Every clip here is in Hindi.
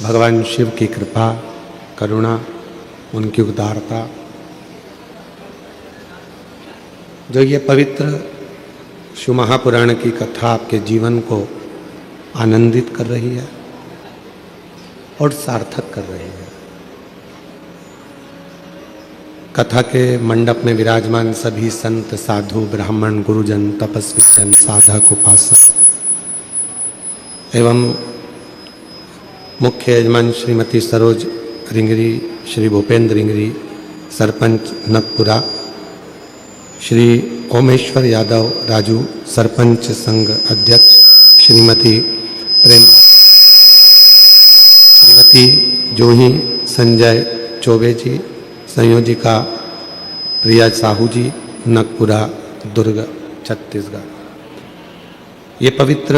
भगवान शिव की कृपा, करुणा, उनकी उदारता, जो ये पवित्र शिव महापुराण की कथा आपके जीवन को आनंदित कर रही है और सार्थक कर रही है। कथा के मंडप में विराजमान सभी संत, साधु, ब्राह्मण, गुरुजन, तपस्वी जन, साधक, उपासक एवं मुख्य यजमान श्रीमती सरोज रिंगरी, श्री भूपेंद्र रिंगरी, सरपंच नकपुरा, श्री ओमेश्वर यादव राजू, सरपंच संघ अध्यक्ष, श्रीमती प्रेम, श्रीमती जूही संजय चौबे जी, संयोजिका प्रिया साहू जी, नकपुरा, दुर्ग, छत्तीसगढ़। ये पवित्र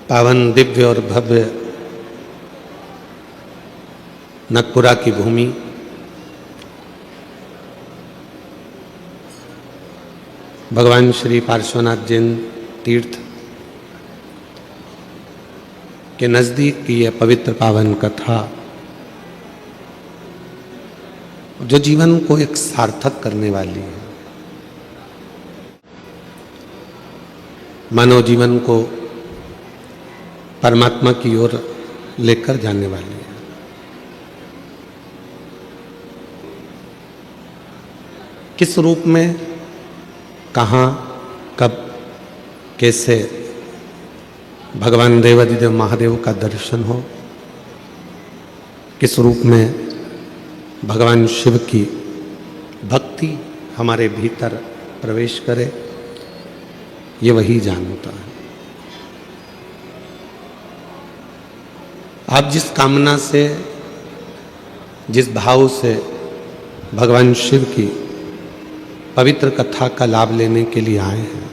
पावन, दिव्य और भव्य नकपुरा की भूमि भगवान श्री पार्श्वनाथ जैन तीर्थ के नज़दीक की यह पवित्र पावन कथा, जो जीवन को एक सार्थक करने वाली है, मानव जीवन को परमात्मा की ओर लेकर जाने वाली है। किस रूप में, कहाँ, कब, कैसे भगवान देवाधिदेव महादेव का दर्शन हो, किस रूप में भगवान शिव की भक्ति हमारे भीतर प्रवेश करे, ये वही जानता है। आप जिस कामना से, जिस भाव से भगवान शिव की पवित्र कथा का लाभ लेने के लिए आए हैं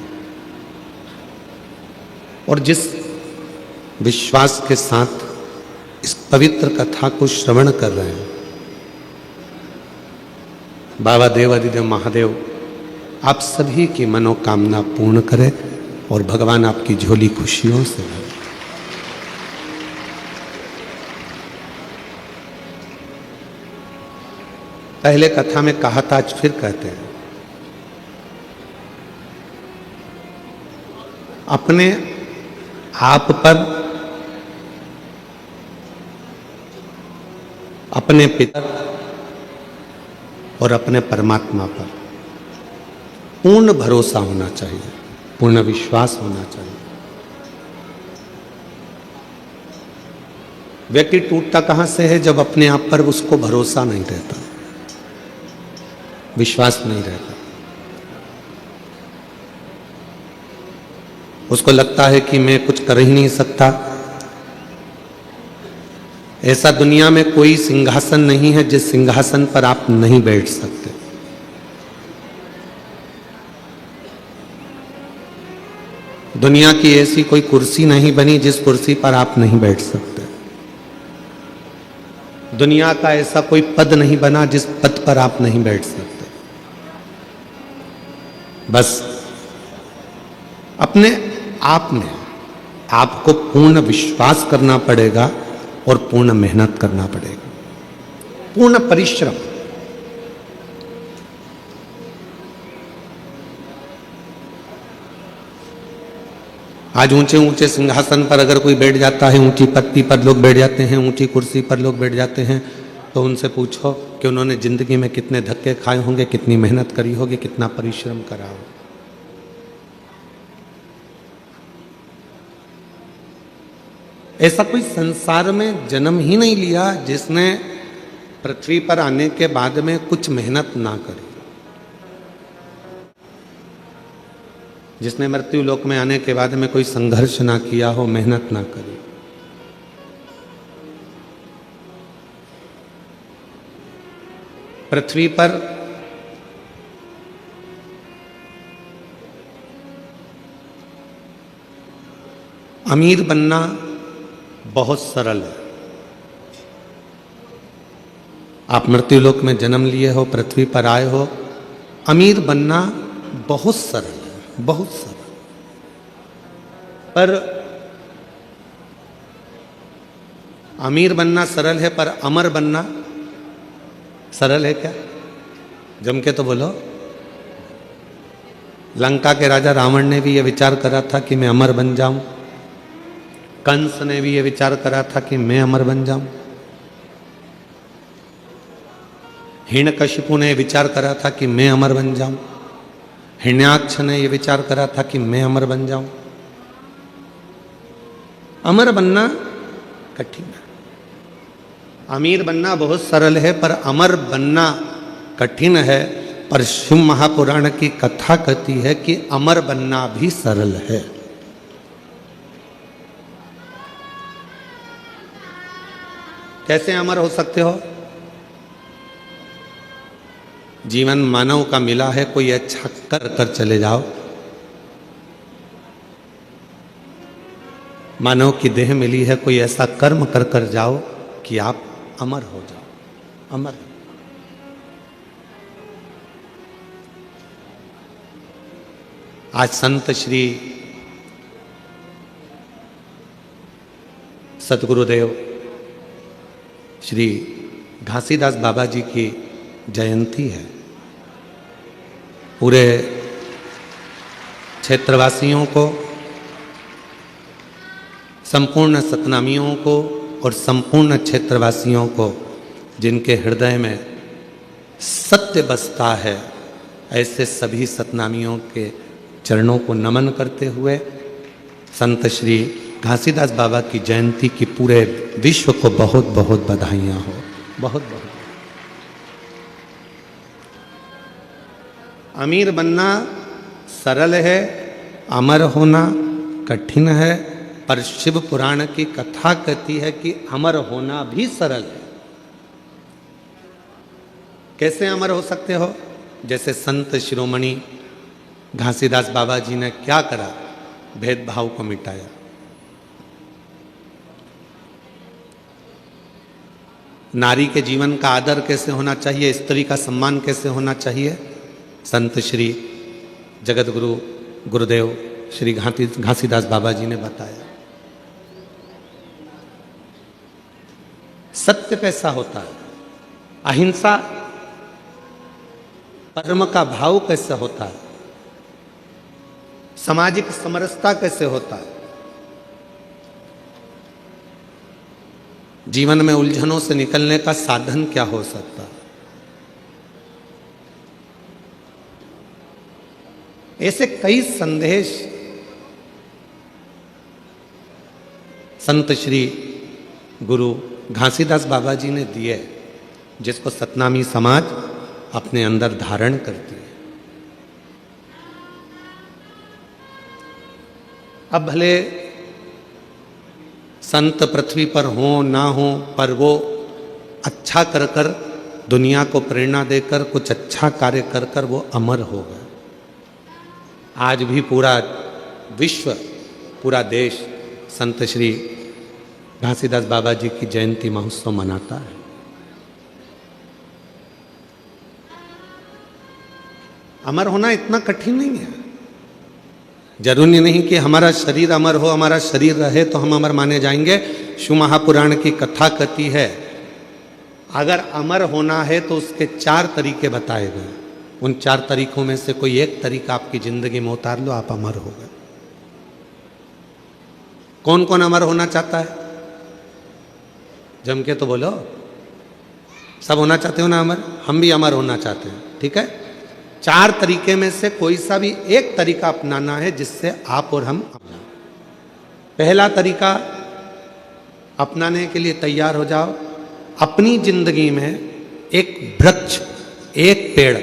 और जिस विश्वास के साथ इस पवित्र कथा को श्रवण कर रहे हैं, बाबा देवाधिदेव महादेव आप सभी की मनोकामना पूर्ण करें और भगवान आपकी झोली खुशियों से भरे। पहले कथा में कहा था, आज फिर कहते हैं, अपने आप पर, अपने पिता और अपने परमात्मा पर पूर्ण भरोसा होना चाहिए, पूर्ण विश्वास होना चाहिए। व्यक्ति टूटता कहां से है? जब अपने आप पर उसको भरोसा नहीं रहता, विश्वास नहीं रहता। उसको लगता है कि मैं कुछ कर ही नहीं सकता। ऐसा दुनिया में कोई सिंहासन नहीं है जिस सिंहासन पर आप नहीं बैठ सकते। दुनिया की ऐसी कोई कुर्सी नहीं बनी जिस कुर्सी पर आप नहीं बैठ सकते। दुनिया का ऐसा कोई पद नहीं बना जिस पद पर आप नहीं बैठ सकते। बस अपने आप में आपको पूर्ण विश्वास करना पड़ेगा और पूर्ण मेहनत करना पड़ेगा, पूर्ण परिश्रम। आज ऊंचे ऊंचे सिंहासन पर अगर कोई बैठ जाता है, ऊंची पत्ती पर लोग बैठ जाते हैं, ऊंची कुर्सी पर लोग बैठ जाते हैं, तो उनसे पूछो कि उन्होंने जिंदगी में कितने धक्के खाए होंगे, कितनी मेहनत करी होगी, कितना परिश्रम करा होगा। ऐसा कोई संसार में जन्म ही नहीं लिया जिसने पृथ्वी पर आने के बाद में कुछ मेहनत ना करी, जिसने मृत्यु लोक में आने के बाद में कोई संघर्ष ना किया हो, मेहनत ना करी। पृथ्वी पर अमीर बनना बहुत सरल है। आप मृत्यु लोक में जन्म लिए हो, पृथ्वी पर आए हो, अमीर बनना बहुत सरल है, बहुत सरल। पर अमीर बनना सरल है पर अमर बनना सरल है क्या? जम के तो बोलो। लंका के राजा रावण ने भी यह विचार करा था कि मैं अमर बन जाऊं। कंस ने भी यह विचार करा था कि मैं अमर बन जाऊं। हिरण्यकशिपु ने विचार करा था कि मैं अमर बन जाऊं। हिरण्याक्ष ने यह विचार करा था कि मैं अमर बन जाऊं। अमर बनना कठिन है। अमीर बनना बहुत सरल है पर अमर बनना कठिन है। पर शिव महापुराण की कथा कहती है कि अमर बनना भी सरल है। कैसे अमर हो सकते हो? जीवन मानव का मिला है, कोई अच्छा कर कर चले जाओ। मानव की देह मिली है, कोई ऐसा कर्म कर कर जाओ कि आप अमर हो जाओ। अमर। आज संत श्री सतगुरुदेव श्री घासीदास बाबा जी की जयंती है। पूरे क्षेत्रवासियों को, संपूर्ण सतनामियों को और संपूर्ण क्षेत्रवासियों को जिनके हृदय में सत्य बसता है, ऐसे सभी सतनामियों के चरणों को नमन करते हुए संत श्री घासीदास बाबा की जयंती की पूरे विश्व को बहुत बहुत बधाइयाँ हो। बहुत बहुत। अमीर बनना सरल है, अमर होना कठिन है। पर शिव पुराण की कथा कहती है कि अमर होना भी सरल है। कैसे अमर हो सकते हो? जैसे संत शिरोमणि घासीदास बाबा जी ने क्या करा? भेदभाव को मिटाया। नारी के जीवन का आदर कैसे होना चाहिए, स्त्री का सम्मान कैसे होना चाहिए, संत श्री जगत गुरु गुरुदेव श्री घासीदास बाबा जी ने बताया। सत्य कैसा होता है, अहिंसा परम का भाव कैसे होता है, सामाजिक समरसता कैसे होता है, जीवन में उलझनों से निकलने का साधन क्या हो सकता है। ऐसे कई संदेश संत श्री गुरु घासीदास बाबा जी ने दिए, जिसको सतनामी समाज अपने अंदर धारण करती है। अब भले संत पृथ्वी पर हो ना हो, पर वो अच्छा कर कर, दुनिया को प्रेरणा देकर, कुछ अच्छा कार्य कर कर वो अमर हो गए। आज भी पूरा विश्व, पूरा देश संत श्री घासीदास बाबा जी की जयंती महोत्सव मनाता है। अमर होना इतना कठिन नहीं है। जरूरी नहीं कि हमारा शरीर अमर हो, हमारा शरीर रहे तो हम अमर माने जाएंगे। शिव महापुराण की कथा कहती है अगर अमर होना है तो उसके 4 तरीके बताए गए। उन 4 तरीकों में से कोई एक तरीका आपकी जिंदगी में उतार लो, आप अमर हो गए। कौन कौन अमर होना चाहता है? जम के तो बोलो। सब होना चाहते हो ना अमर? हम भी अमर होना चाहते हैं। ठीक है, 4 तरीके में से कोई सा भी एक तरीका अपनाना है जिससे आप और हम अपना। पहला तरीका अपनाने के लिए तैयार हो जाओ। अपनी जिंदगी में एक वृक्ष, एक पेड़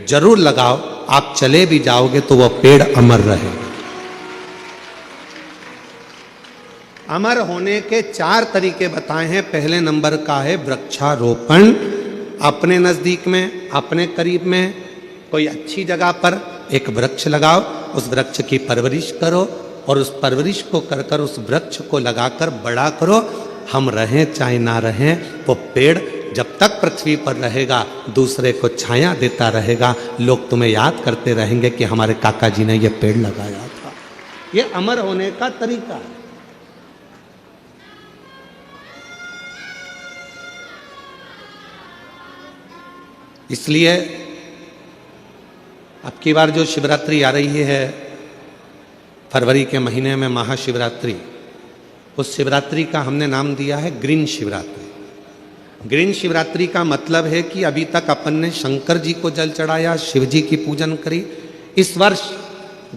जरूर लगाओ। आप चले भी जाओगे तो वह पेड़ अमर रहेगा। अमर होने के 4 तरीके बताए हैं। पहले नंबर का है वृक्षारोपण। अपने नजदीक में, अपने करीब में कोई अच्छी जगह पर एक वृक्ष लगाओ, उस वृक्ष की परवरिश करो और उस परवरिश को कर कर उस वृक्ष को लगाकर बड़ा करो। हम रहें चाहे ना रहें, वो पेड़ जब तक पृथ्वी पर रहेगा दूसरे को छाया देता रहेगा। लोग तुम्हें याद करते रहेंगे कि हमारे काका जी ने ये पेड़ लगाया था। ये अमर होने का तरीका है। इसलिए अब की बार जो शिवरात्रि आ रही है फरवरी के महीने में, महाशिवरात्रि, उस शिवरात्रि का हमने नाम दिया है ग्रीन शिवरात्रि। ग्रीन शिवरात्रि का मतलब है कि अभी तक अपन ने शंकर जी को जल चढ़ाया, शिव जी की पूजन करी। इस वर्ष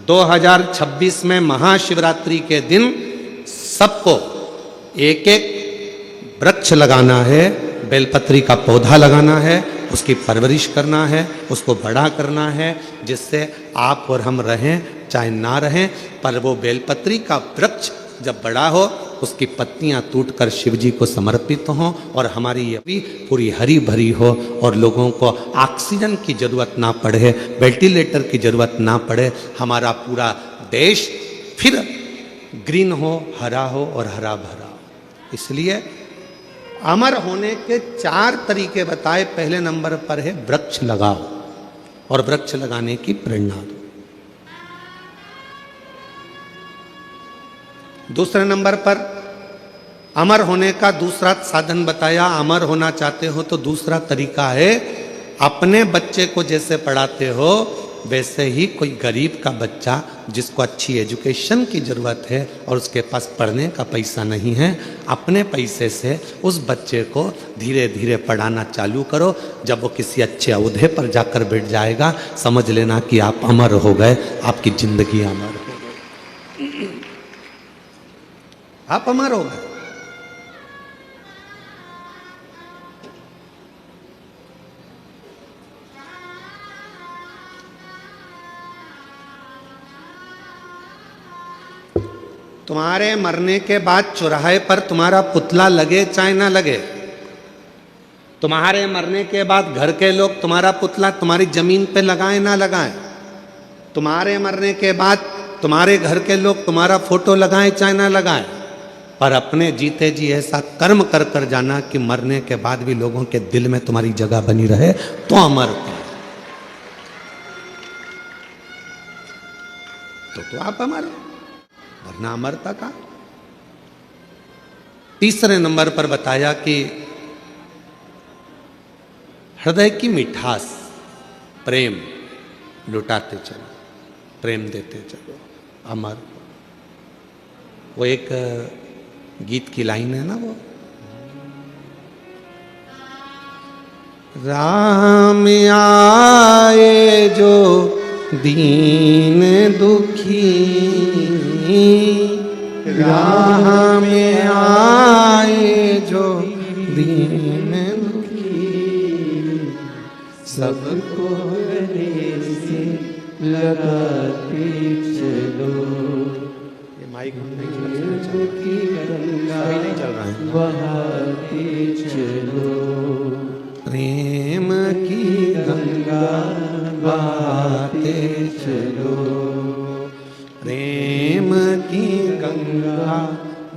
2026 में महाशिवरात्रि के दिन सबको एक एक वृक्ष लगाना है, बेलपत्री का पौधा लगाना है, उसकी परवरिश करना है, उसको बड़ा करना है, जिससे आप और हम रहें चाहे ना रहें, पर वो बेलपत्री का वृक्ष जब बड़ा हो उसकी पत्तियां टूटकर शिव जी को समर्पित हों और हमारी ये भी पूरी हरी भरी हो और लोगों को ऑक्सीजन की जरूरत ना पड़े, वेंटिलेटर की जरूरत ना पड़े, हमारा पूरा देश फिर ग्रीन हो, हरा हो और हरा भरा हो। इसलिए अमर होने के 4 तरीके बताए। पहले नंबर पर है वृक्ष लगाओ और वृक्ष लगाने की प्रेरणा दो। दूसरे नंबर पर अमर होने का दूसरा साधन बताया। अमर होना चाहते हो तो दूसरा तरीका है, अपने बच्चे को जैसे पढ़ाते हो वैसे ही कोई गरीब का बच्चा जिसको अच्छी एजुकेशन की ज़रूरत है और उसके पास पढ़ने का पैसा नहीं है, अपने पैसे से उस बच्चे को धीरे धीरे पढ़ाना चालू करो। जब वो किसी अच्छे ओहदे पर जाकर बैठ जाएगा, समझ लेना कि आप अमर हो गए, आपकी जिंदगी अमर हो गई, आप अमर हो गए। तुम्हारे मरने के बाद चौराहे पर तुम्हारा पुतला लगे चाहे ना लगे, तुम्हारे मरने के बाद घर के लोग तुम्हारा पुतला तुम्हारी जमीन पे लगाएं ना लगाएं, तुम्हारे मरने के बाद तुम्हारे घर के लोग तुम्हारा फोटो लगाएं चाहे ना लगाएं, पर अपने जीते जी ऐसा कर्म कर कर जाना कि मरने के बाद भी लोगों के दिल में तुम्हारी जगह बनी रहे, तो अमर तो आप अमर, वरना अमरता का। तीसरे नंबर पर बताया कि हृदय की मिठास, प्रेम लुटाते चलो, प्रेम देते चलो, अमर। वो एक गीत की लाइन है ना, वो राम आए जो दीन दुखी, राह में आए जो दीन दुखी, सबको गले से लगाते चलो। ये माइक नहीं चल रहा है, बहाते चलो, प्रेम की गंगा बहाते चलो, प्रेम की गंगा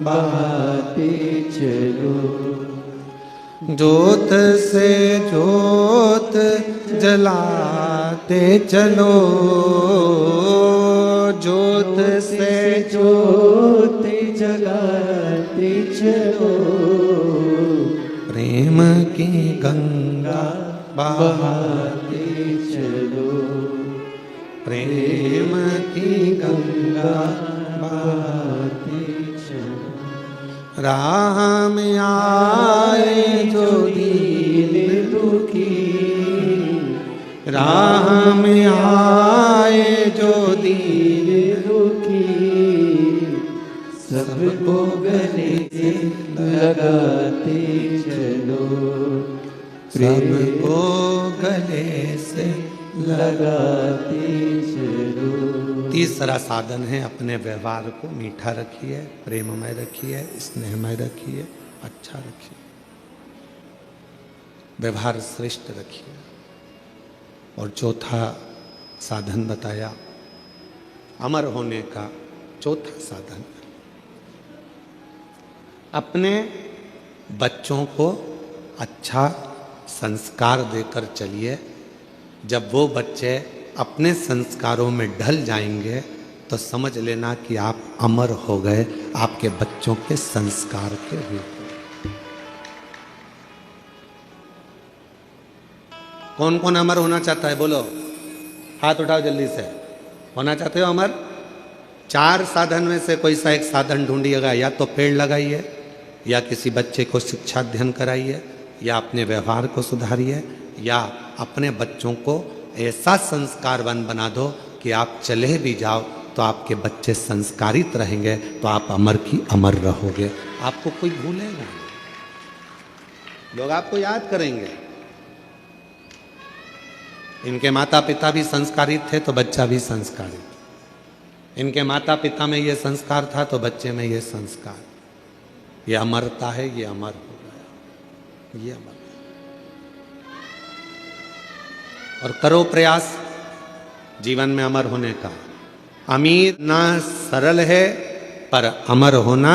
बहाते चलो, ज्योत से ज्योत जलाते चलो, ज्योत से ज्योत जलाते चलो, प्रेम की गंगा बहाते चलो, प्रेम की गंगा बहाते चलो। राह में आए जो दीन दुखी, राह में आए जो दीन दुखी, सबको गले से लगाते चलो, सबको गले से लगाते चलो। तीसरा साधन है, अपने व्यवहार को मीठा रखिए, प्रेममय रखिए, स्नेहमय रखिए, अच्छा रखिए, व्यवहार श्रेष्ठ रखिए। और चौथा साधन बताया, अमर होने का चौथा साधन, अपने बच्चों को अच्छा संस्कार देकर चलिए। जब वो बच्चे अपने संस्कारों में ढल जाएंगे तो समझ लेना कि आप अमर हो गए, आपके बच्चों के संस्कार के रूप में। कौन कौन अमर होना चाहता है? बोलो, हाथ उठाओ जल्दी से। होना चाहते हो अमर? 4 साधन में से कोई सा एक साधन ढूंढिएगा। या तो पेड़ लगाइए, या किसी बच्चे को शिक्षा अध्ययन कराइए, या अपने व्यवहार को सुधारिए, या अपने बच्चों को ऐसा संस्कारवान बना दो कि आप चले भी जाओ तो आपके बच्चे संस्कारित रहेंगे, तो आप अमर की अमर रहोगे। आपको कोई भूलेगा नहीं, लोग आपको याद करेंगे। इनके माता पिता भी संस्कारित थे तो बच्चा भी संस्कारित। इनके माता पिता में ये संस्कार था तो बच्चे में ये संस्कार। ये अमरता है, ये अमर हो गया, ये अमर। और करो प्रयास जीवन में अमर होने का। अमीर ना सरल है, पर अमर होना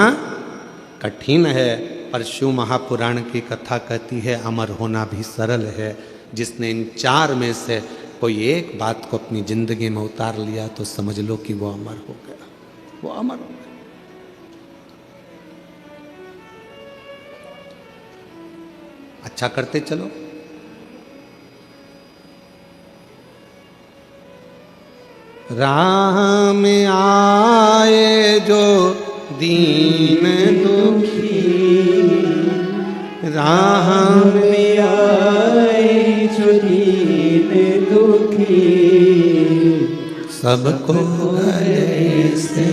कठिन है। पर शिव महापुराण की कथा कहती है अमर होना भी सरल है। जिसने इन 4 में से कोई एक बात को अपनी जिंदगी में उतार लिया तो समझ लो कि वो अमर हो गया, वो अमर हो गया। अच्छा करते चलो। राह में आए जो दीन दुखी, राह में आए जो दीन दुखी, सबको गले से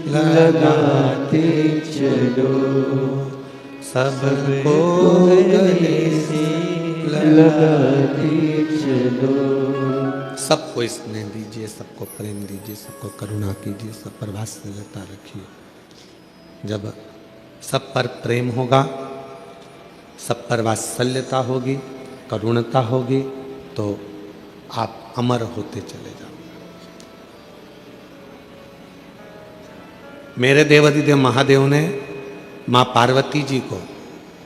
लगाते चलो, सबको गले से लगाते चलो। सबको स्नेह दीजिए, सबको प्रेम दीजिए, सबको करुणा कीजिए, सब पर वात्सल्यता रखिए। जब सब पर प्रेम होगा, सब पर वात्सल्यता होगी, करुणता होगी, तो आप अमर होते चले जाओगे। मेरे देवाधिदेव महादेव ने माँ पार्वती जी को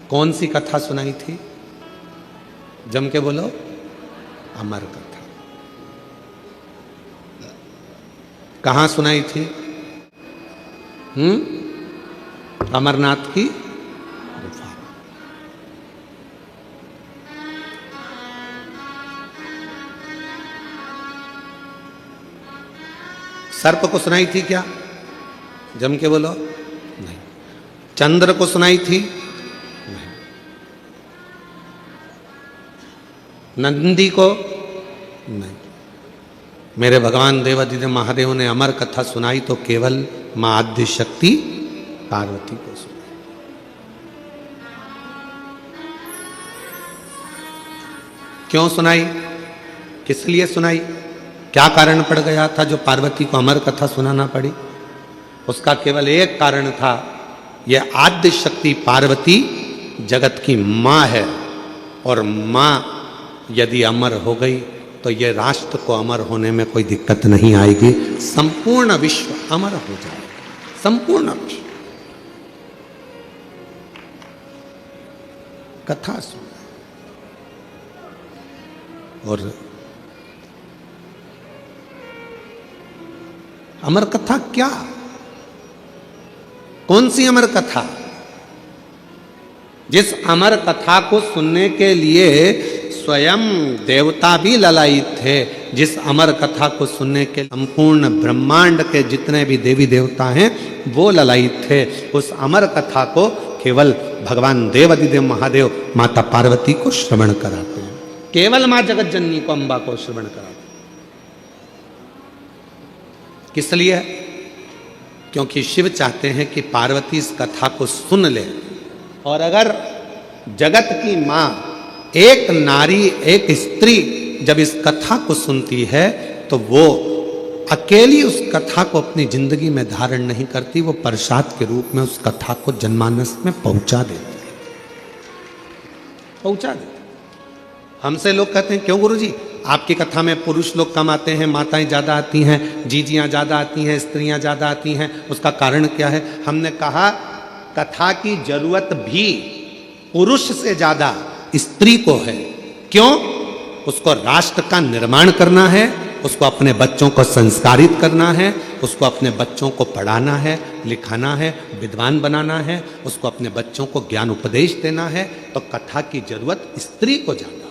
कौन सी कथा सुनाई थी? जम के बोलो, अमर कथा। कहाँ सुनाई थी? अमरनाथ की गुफा। सर्प को सुनाई थी क्या? जम के बोलो, नहीं। चंद्र को सुनाई थी? नहीं। नंदी को? नहीं। मेरे भगवान देवाधिदेव महादेव ने अमर कथा सुनाई तो केवल मां आद्य शक्ति पार्वती को सुनाई। क्यों सुनाई? किस लिए सुनाई? क्या कारण पड़ गया था जो पार्वती को अमर कथा सुनाना पड़ी? उसका केवल एक कारण था, यह आद्य शक्ति पार्वती जगत की मां है, और मां यदि अमर हो गई तो ये राष्ट्र को अमर होने में कोई दिक्कत नहीं आएगी। संपूर्ण विश्व अमर हो जाएगा, संपूर्ण विश्व। कथा सुन। और अमर कथा क्या? कौन सी अमर कथा? जिस अमर कथा को सुनने के लिए स्वयं देवता भी ललायित थे, जिस अमर कथा को सुनने के संपूर्ण ब्रह्मांड के जितने भी देवी देवता हैं वो ललायित थे, उस अमर कथा को केवल भगवान देवाधिदेव महादेव माता पार्वती को श्रवण कराते हैं। केवल मां जगत जननी को, अम्बा को श्रवण कराते हैं। किस लिए? क्योंकि शिव चाहते हैं कि पार्वती इस कथा को सुन ले, और अगर जगत की मां, एक नारी, एक स्त्री जब इस कथा को सुनती है तो वो अकेली उस कथा को अपनी जिंदगी में धारण नहीं करती, वो प्रसाद के रूप में उस कथा को जनमानस में पहुंचा देती है, पहुंचा देती। हमसे लोग कहते हैं क्यों गुरुजी आपकी कथा में पुरुष लोग कम आते हैं, माताएं ज्यादा आती हैं, जीजियां ज्यादा आती हैं, स्त्रियां ज्यादा आती हैं, उसका कारण क्या है? हमने कहा कथा की जरूरत भी पुरुष से ज्यादा स्त्री को है। क्यों? उसको राष्ट्र का निर्माण करना है, उसको अपने बच्चों को संस्कारित करना है, उसको अपने बच्चों को पढ़ाना है, लिखाना है, विद्वान बनाना है, उसको अपने बच्चों को ज्ञान उपदेश देना है। तो कथा की जरूरत स्त्री को ज्यादा।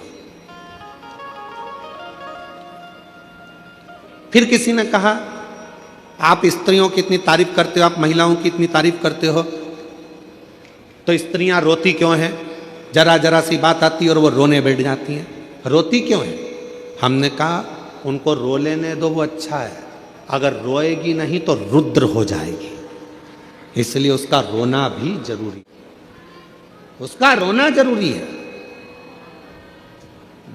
फिर किसी ने कहा आप स्त्रियों की इतनी तारीफ करते हो, आप महिलाओं की इतनी तारीफ करते हो, तो स्त्रियां रोती क्यों हैं? जरा जरा सी बात आती है और वो रोने बैठ जाती हैं, रोती क्यों है? हमने कहा उनको रो लेने दो, वो अच्छा है, अगर रोएगी नहीं तो रुद्र हो जाएगी, इसलिए उसका रोना भी जरूरी, उसका रोना जरूरी है।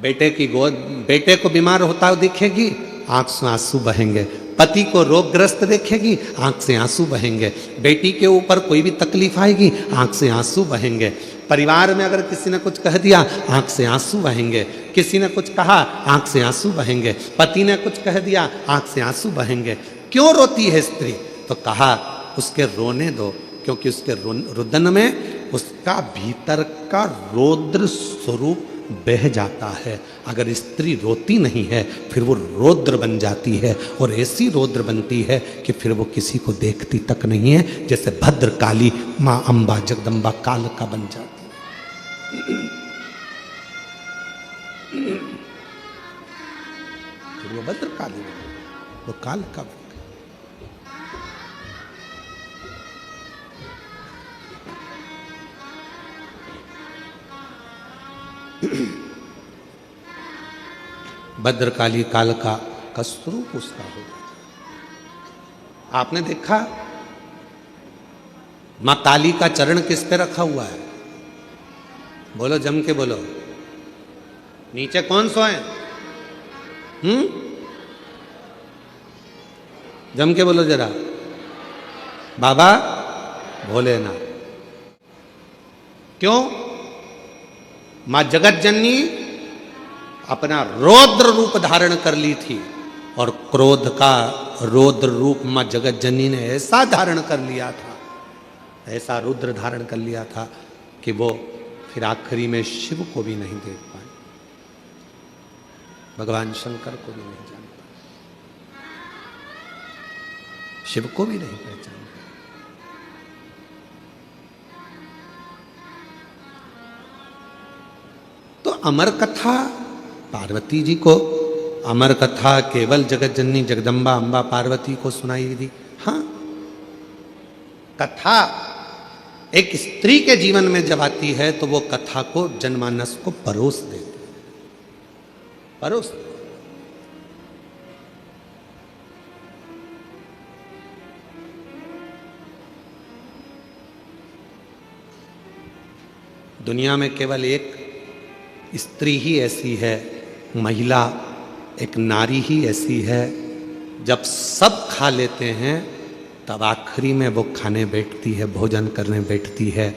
बेटे को बीमार होता हुआ दिखेगी, आंख से आंसू बहेंगे। पति को रोगग्रस्त देखेगी, आंख से आंसू बहेंगे। बेटी के ऊपर कोई भी तकलीफ आएगी, आंख से आंसू बहेंगे। परिवार में अगर किसी ने कुछ कह दिया, आंख से आंसू बहेंगे। किसी ने कुछ कहा, आंख से आंसू बहेंगे। पति ने कुछ कह दिया, आंख से आंसू बहेंगे। क्यों रोती है स्त्री? तो कहा उसके रोने दो, क्योंकि उसके रुदन में उसका भीतर का रौद्र स्वरूप बह जाता है। अगर स्त्री रोती नहीं है फिर वो रौद्र बन जाती है, और ऐसी रौद्र बनती है कि फिर वो किसी को देखती तक नहीं है, जैसे भद्र काली माँ अम्बा जगदम्बा काल का बन जाती है। फिर वो भद्र काली, वो काल का बन। भद्रकाली काल का स्वरूप उसका होगा। आपने देखा मां काली का चरण किस पे रखा हुआ है? बोलो, जम के बोलो। नीचे कौन सोए? जम के बोलो जरा। बाबा भोलेनाथ। क्यों? मां जगत जननी अपना रौद्र रूप धारण कर ली थी, और क्रोध का रौद्र रूप मां जगत जननी ने ऐसा धारण कर लिया था, ऐसा रुद्र धारण कर लिया था कि वो फिर आखिरी में शिव को भी नहीं देख पाए, भगवान शंकर को भी नहीं जान पाए, शिव को भी नहीं पहचान पाए। तो अमर कथा पार्वती जी को, अमर कथा केवल जगत जननी जगदम्बा अम्बा पार्वती को सुनाई दी। हाँ, कथा एक स्त्री के जीवन में जब आती है तो वो कथा को जनमानस को परोस देती है, परोस। दुनिया में केवल एक स्त्री ही ऐसी है, महिला एक नारी ही ऐसी है, जब सब खा लेते हैं तब आखिरी में वो खाने बैठती है, भोजन करने बैठती है।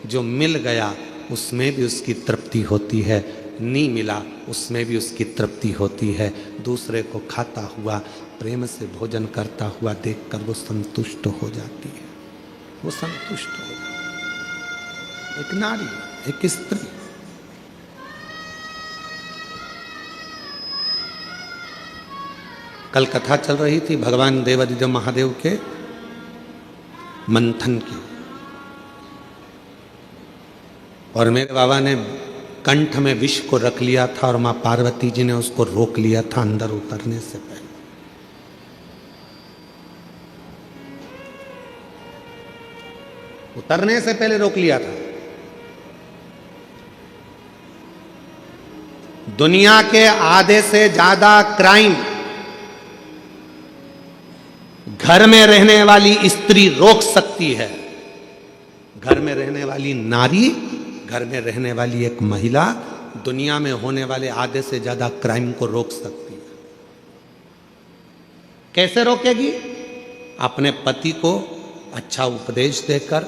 जो मिल गया उसमें भी उसकी तृप्ति होती है, नहीं मिला उसमें भी उसकी तृप्ति होती है। दूसरे को खाता हुआ, प्रेम से भोजन करता हुआ देखकर वो संतुष्ट हो जाती है, वो संतुष्ट हो जाती है। एक नारी, एक स्त्री। कल कथा चल रही थी भगवान देवादिदेव महादेव के मंथन की, और मेरे बाबा ने कंठ में विष को रख लिया था और मां पार्वती जी ने उसको रोक लिया था अंदर उतरने से पहले। उतरने से पहले रोक लिया था। दुनिया के आधे से ज्यादा क्राइम घर में रहने वाली स्त्री रोक सकती है। घर में रहने वाली नारी, घर में रहने वाली एक महिला दुनिया में होने वाले आधे से ज्यादा क्राइम को रोक सकती है। कैसे रोकेगी? अपने पति को अच्छा उपदेश देकर,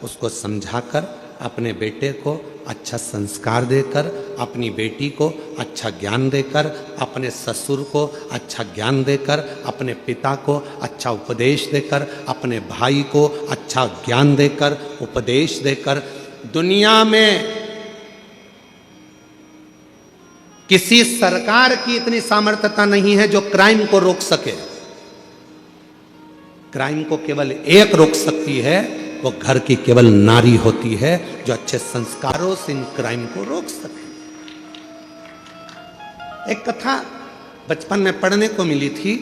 उसको समझाकर, अपने बेटे को अच्छा संस्कार देकर, अपनी बेटी को अच्छा ज्ञान देकर, अपने ससुर को अच्छा ज्ञान देकर, अपने पिता को अच्छा उपदेश देकर, अपने भाई को अच्छा ज्ञान देकर, उपदेश देकर। दुनिया में किसी सरकार की इतनी सामर्थ्यता नहीं है जो क्राइम को रोक सके। क्राइम को केवल एक रोक सकती है, वो घर की केवल नारी होती है जो अच्छे संस्कारों से इन क्राइम को रोक सके। एक कथा बचपन में पढ़ने को मिली थी,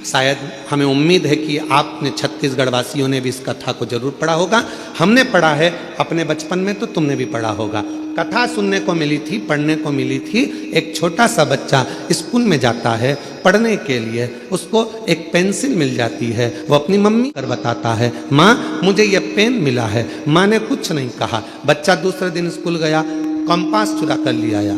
शायद हमें उम्मीद है कि आपने छत्तीसगढ़ वासियों ने भी इस कथा को जरूर पढ़ा होगा। हमने पढ़ा है अपने बचपन में, तो तुमने भी पढ़ा होगा। कथा सुनने को मिली थी, पढ़ने को मिली थी। एक छोटा सा बच्चा स्कूल में जाता है पढ़ने के लिए, उसको एक पेंसिल मिल जाती है। वो अपनी मम्मी कर बताता है, माँ मुझे ये पेन मिला है। माँ ने कुछ नहीं कहा। बच्चा दूसरे दिन स्कूल गया, कंपास चुरा कर ले आया।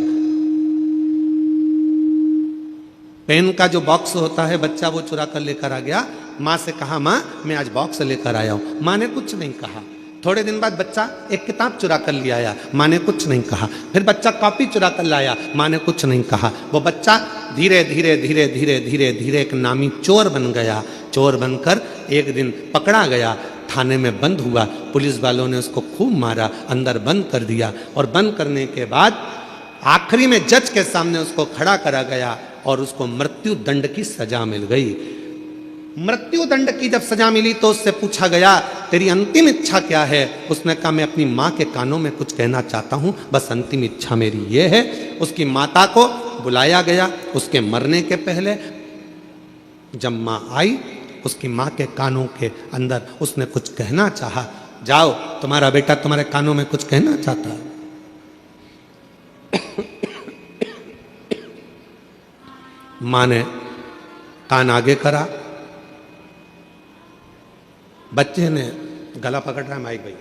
पेन का जो बॉक्स होता है बच्चा वो चुरा कर लेकर आ गया। माँ से कहा, माँ मैं आज बॉक्स लेकर आया हूँ। माँ ने कुछ नहीं कहा। थोड़े दिन बाद बच्चा एक किताब चुरा कर ले आया। माँ ने कुछ नहीं कहा। फिर बच्चा कॉपी चुरा कर लाया। माँ ने कुछ नहीं कहा। वो बच्चा धीरे धीरे धीरे धीरे धीरे धीरे एक नामी चोर बन गया। चोर बनकर एक दिन पकड़ा गया, थाने में बंद हुआ। पुलिस वालों ने उसको खूब मारा, अंदर बंद कर दिया। और बंद करने के बाद आखिरी में जज के सामने उसको खड़ा करा गया और उसको मृत्यु दंड की सजा मिल गई। मृत्यु दंड की जब सजा मिली तो उससे पूछा गया, तेरी अंतिम इच्छा क्या है? उसने कहा, मैं अपनी माँ के कानों में कुछ कहना चाहता हूँ, बस अंतिम इच्छा मेरी ये है। उसकी माता को बुलाया गया। उसके मरने के पहले जब माँ आई, उसकी माँ के कानों के अंदर उसने कुछ कहना चाहा। जाओ, तुम्हारा बेटा तुम्हारे कानों में कुछ कहना चाहता है। माँ ने कान आगे करा। बच्चे ने गला पकड़ रहा है माइक भाई।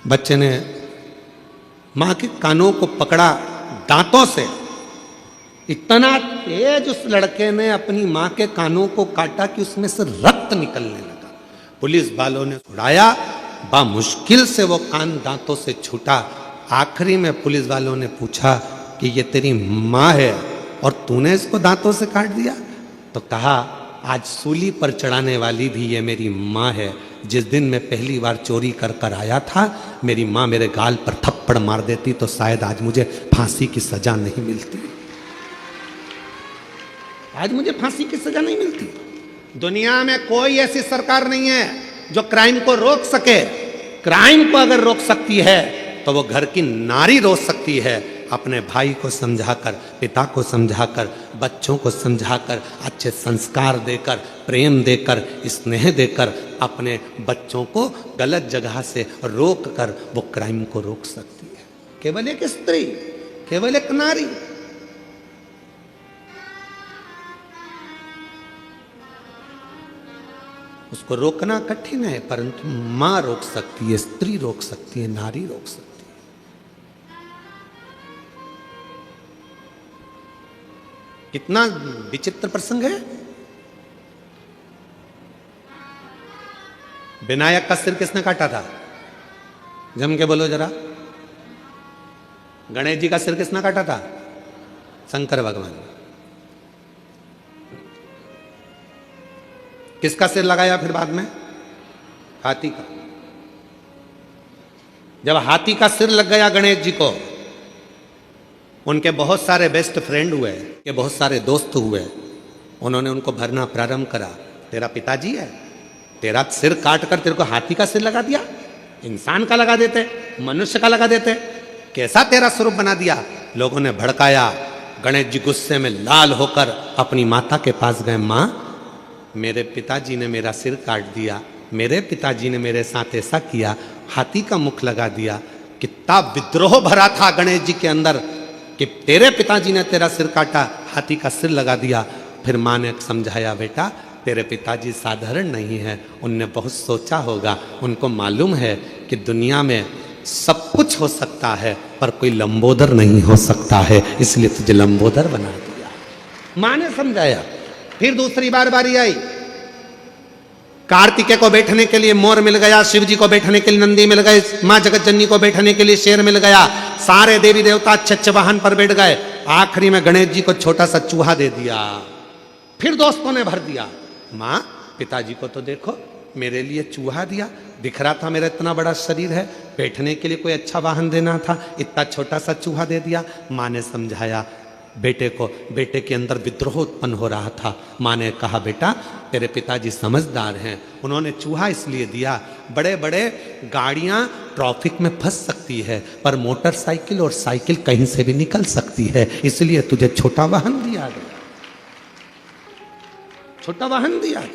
बच्चे ने माँ के कानों को पकड़ा दांतों से। इतना तेज उस लड़के ने अपनी माँ के कानों को काटा कि उसमें से रक्त निकलने लगा। पुलिस वालों ने छुड़ाया, बा मुश्किल से वो कान दांतों से छूटा। आखिरी में पुलिस वालों ने पूछा कि ये तेरी माँ है और तूने इसको दांतों से काट दिया? तो कहा, आज सूली पर चढ़ाने वाली भी ये मेरी माँ है। जिस दिन मैं पहली बार चोरी कर कर आया था, मेरी माँ मेरे गाल पर थप्पड़ मार देती तो शायद आज मुझे फांसी की सजा नहीं मिलती। आज मुझे फांसी की सजा नहीं मिलती। दुनिया में कोई ऐसी सरकार नहीं है जो क्राइम को रोक सके। क्राइम को अगर रोक सकती है तो वो घर की नारी रोक सकती है। अपने भाई को समझाकर, पिता को समझाकर, बच्चों को समझाकर, अच्छे संस्कार देकर, प्रेम देकर, स्नेह देकर अपने बच्चों को गलत जगह से रोक कर वो क्राइम को रोक सकती है। केवल एक स्त्री, केवल एक नारी। उसको रोकना कठिन है, परंतु मां रोक सकती है, स्त्री रोक सकती है, नारी रोक सकती है। कितना विचित्र प्रसंग है। विनायक का सिर किसने काटा था? जम के बोलो जरा। गणेश जी का सिर किसने काटा था? शंकर भगवान। किसका सिर लगाया फिर बाद में? हाथी का। जब हाथी का सिर लग गया गणेश जी को, उनके बहुत सारे बेस्ट फ्रेंड हुए, के बहुत सारे दोस्त हुए। उन्होंने उनको भरना प्रारंभ करा। तेरा पिताजी है, तेरा सिर काट कर तेरे को हाथी का सिर लगा दिया। इंसान का लगा देते, मनुष्य का लगा देते, कैसा तेरा स्वरूप बना दिया। लोगों ने भड़काया। गणेश जी गुस्से में लाल होकर अपनी माता के पास गए। माँ, मेरे पिताजी ने मेरा सिर काट दिया, मेरे पिताजी ने मेरे साथ ऐसा किया, हाथी का मुख लगा दिया। कितना विद्रोह भरा था गणेश जी के अंदर कि तेरे पिताजी ने तेरा सिर काटा, हाथी का सिर लगा दिया। फिर माँ ने समझाया, बेटा तेरे पिताजी साधारण नहीं है, उनने बहुत सोचा होगा। उनको मालूम है कि दुनिया में सब कुछ हो सकता है पर कोई लंबोदर नहीं हो सकता है, इसलिए तुझे लंबोदर बना दिया। माँ ने समझाया। फिर दूसरी बार बारी आई। कार्तिकेय को बैठने के लिए मोर मिल गया, शिव जी को बैठने के लिए नंदी मिल गए, माँ जगत जननी को बैठने के लिए शेर मिल गया। सारे देवी देवता अच्छे वाहन पर बैठ गए। आखिरी में गणेश जी को छोटा सा चूहा दे दिया। फिर दोस्तों ने भर दिया। माँ, पिताजी को तो देखो, मेरे लिए चूहा दिया, दिख रहा था मेरा इतना बड़ा शरीर है, बैठने के लिए कोई अच्छा वाहन देना था, इतना छोटा सा चूहा दे दिया। माँ ने समझाया बेटे को। बेटे के अंदर विद्रोह उत्पन्न हो रहा था। माँ ने कहा, बेटा तेरे पिताजी समझदार हैं, उन्होंने चूहा इसलिए दिया, बड़े बड़े गाड़ियाँ ट्रैफिक में फंस सकती है पर मोटरसाइकिल और साइकिल कहीं से भी निकल सकती है, इसलिए तुझे छोटा वाहन दिया गया। छोटा वाहन दिया है।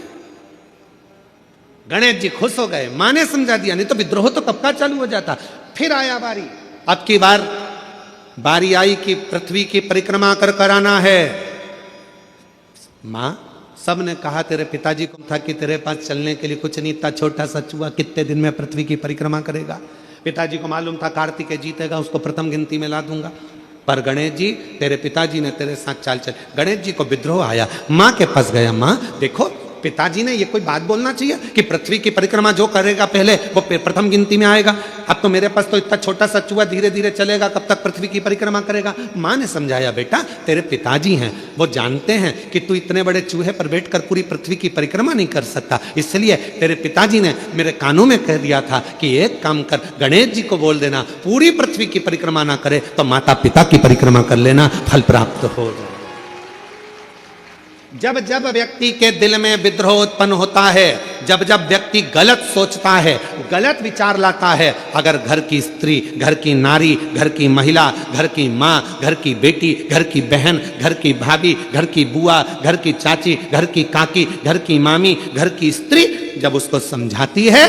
गणेश जी खुश हो गए, मां ने समझा दिया, नहीं तो विद्रोह तो कब का चालू हो जाता। फिर आया बारी, अब की बारी आई कि पृथ्वी की परिक्रमा कर कराना है। मां, सब ने कहा तेरे पिताजी को था कि तेरे पास चलने के लिए कुछ नहीं था, छोटा सा चूहा कितने दिन में पृथ्वी की परिक्रमा करेगा। पिताजी को मालूम था कार्तिकेय जीतेगा, उसको प्रथम गिनती में ला दूंगा। पर गणेश जी, तेरे पिताजी ने तेरे साथ चाल चल। गणेश जी को विद्रोह आया, मां के पास गया, मां देखो पिताजी ने ये कोई बात बोलना चाहिए कि पृथ्वी की परिक्रमा जो करेगा पहले वो प्रथम गिनती में आएगा। अब तो मेरे पास तो इतना छोटा सा चूहा धीरे धीरे चलेगा, कब तक पृथ्वी की परिक्रमा करेगा। मां ने समझाया, बेटा तेरे पिताजी हैं, वो जानते हैं कि तू इतने बड़े चूहे पर बैठकर पूरी पृथ्वी की परिक्रमा नहीं कर सकता, इसलिए तेरे पिताजी ने मेरे कानों में कह दिया था कि एक काम कर, गणेश जी को बोल देना पूरी पृथ्वी की परिक्रमा ना करे तो माता पिता की परिक्रमा कर लेना, फल प्राप्त हो जाए। जब जब व्यक्ति के दिल में विद्रोह उत्पन्न होता है, जब जब व्यक्ति गलत सोचता है, गलत विचार लाता है, अगर घर की स्त्री, घर की नारी, घर की महिला, घर की माँ, घर की बेटी, घर की बहन, घर की भाभी, घर की बुआ, घर की चाची, घर की काकी, घर की मामी, घर की स्त्री जब उसको समझाती है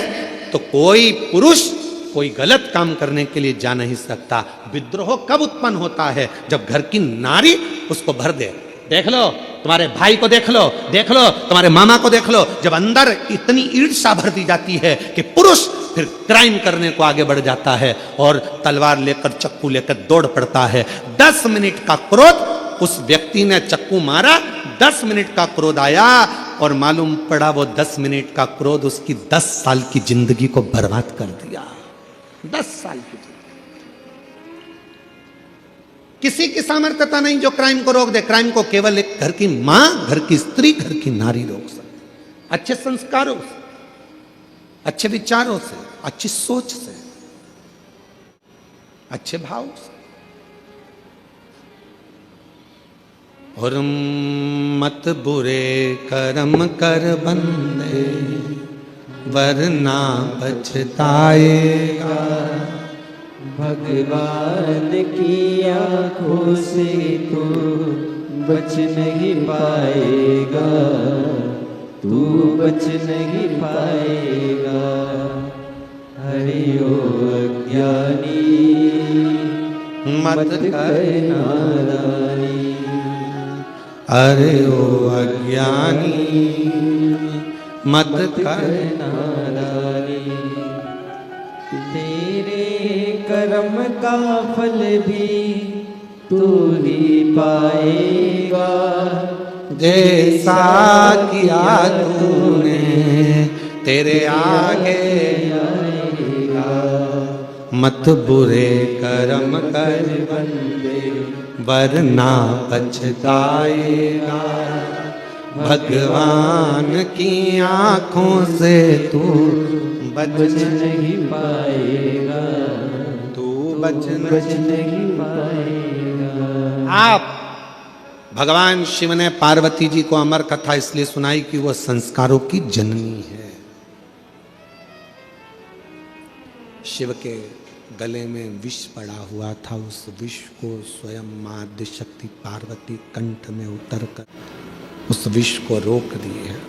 तो कोई पुरुष कोई गलत काम करने के लिए जा नहीं सकता। विद्रोह कब उत्पन्न होता है? जब घर की नारी उसको भर दे। देख लो तुम्हारे भाई को, देख लो तुम्हारे मामा को, देख लो, जब अंदर इतनी ईर्ष्या भर दी जाती है कि पुरुष फिर क्राइम करने को आगे बढ़ जाता है और तलवार लेकर चक्कू लेकर दौड़ पड़ता है। 10 मिनट का क्रोध, उस व्यक्ति ने चक्कू मारा, 10 मिनट का क्रोध आया और मालूम पड़ा वो 10 मिनट का क्रोध उसकी 10 साल की जिंदगी को बर्बाद कर दिया। 10 साल की। किसी की सामर्थ्यता नहीं जो क्राइम को रोक दे। क्राइम को केवल एक घर की मां, घर की स्त्री, घर की नारी रोक सकती। अच्छे संस्कारों से, अच्छे विचारों से, अच्छी सोच से, अच्छे भाव से। और मत बुरे कर्म कर बंदे वरना पछताएगा। भगवान की आंखों से तू बच नहीं पाएगा, तू बच नहीं पाएगा। हरि ओ अज्ञानी मत कर नादानी, अरे ओ अज्ञानी मत कर नादानी। तेरे कर्म का फल भी तू ही पाएगा, जैसा किया तूने तेरे आगे आएगा। मत बुरे कर्म कर बंदे वरना पछताएगा। भगवान की आंखों से तू बच नहीं पाएगा, तू बच नहीं पाएगा। आप भगवान शिव ने पार्वती जी को अमर कथा इसलिए सुनाई कि वह संस्कारों की जननी है। शिव के गले में विष पड़ा हुआ था, उस विष को स्वयं मां आद्य शक्ति पार्वती कंठ में उतरकर उस विष को रोक दिए है।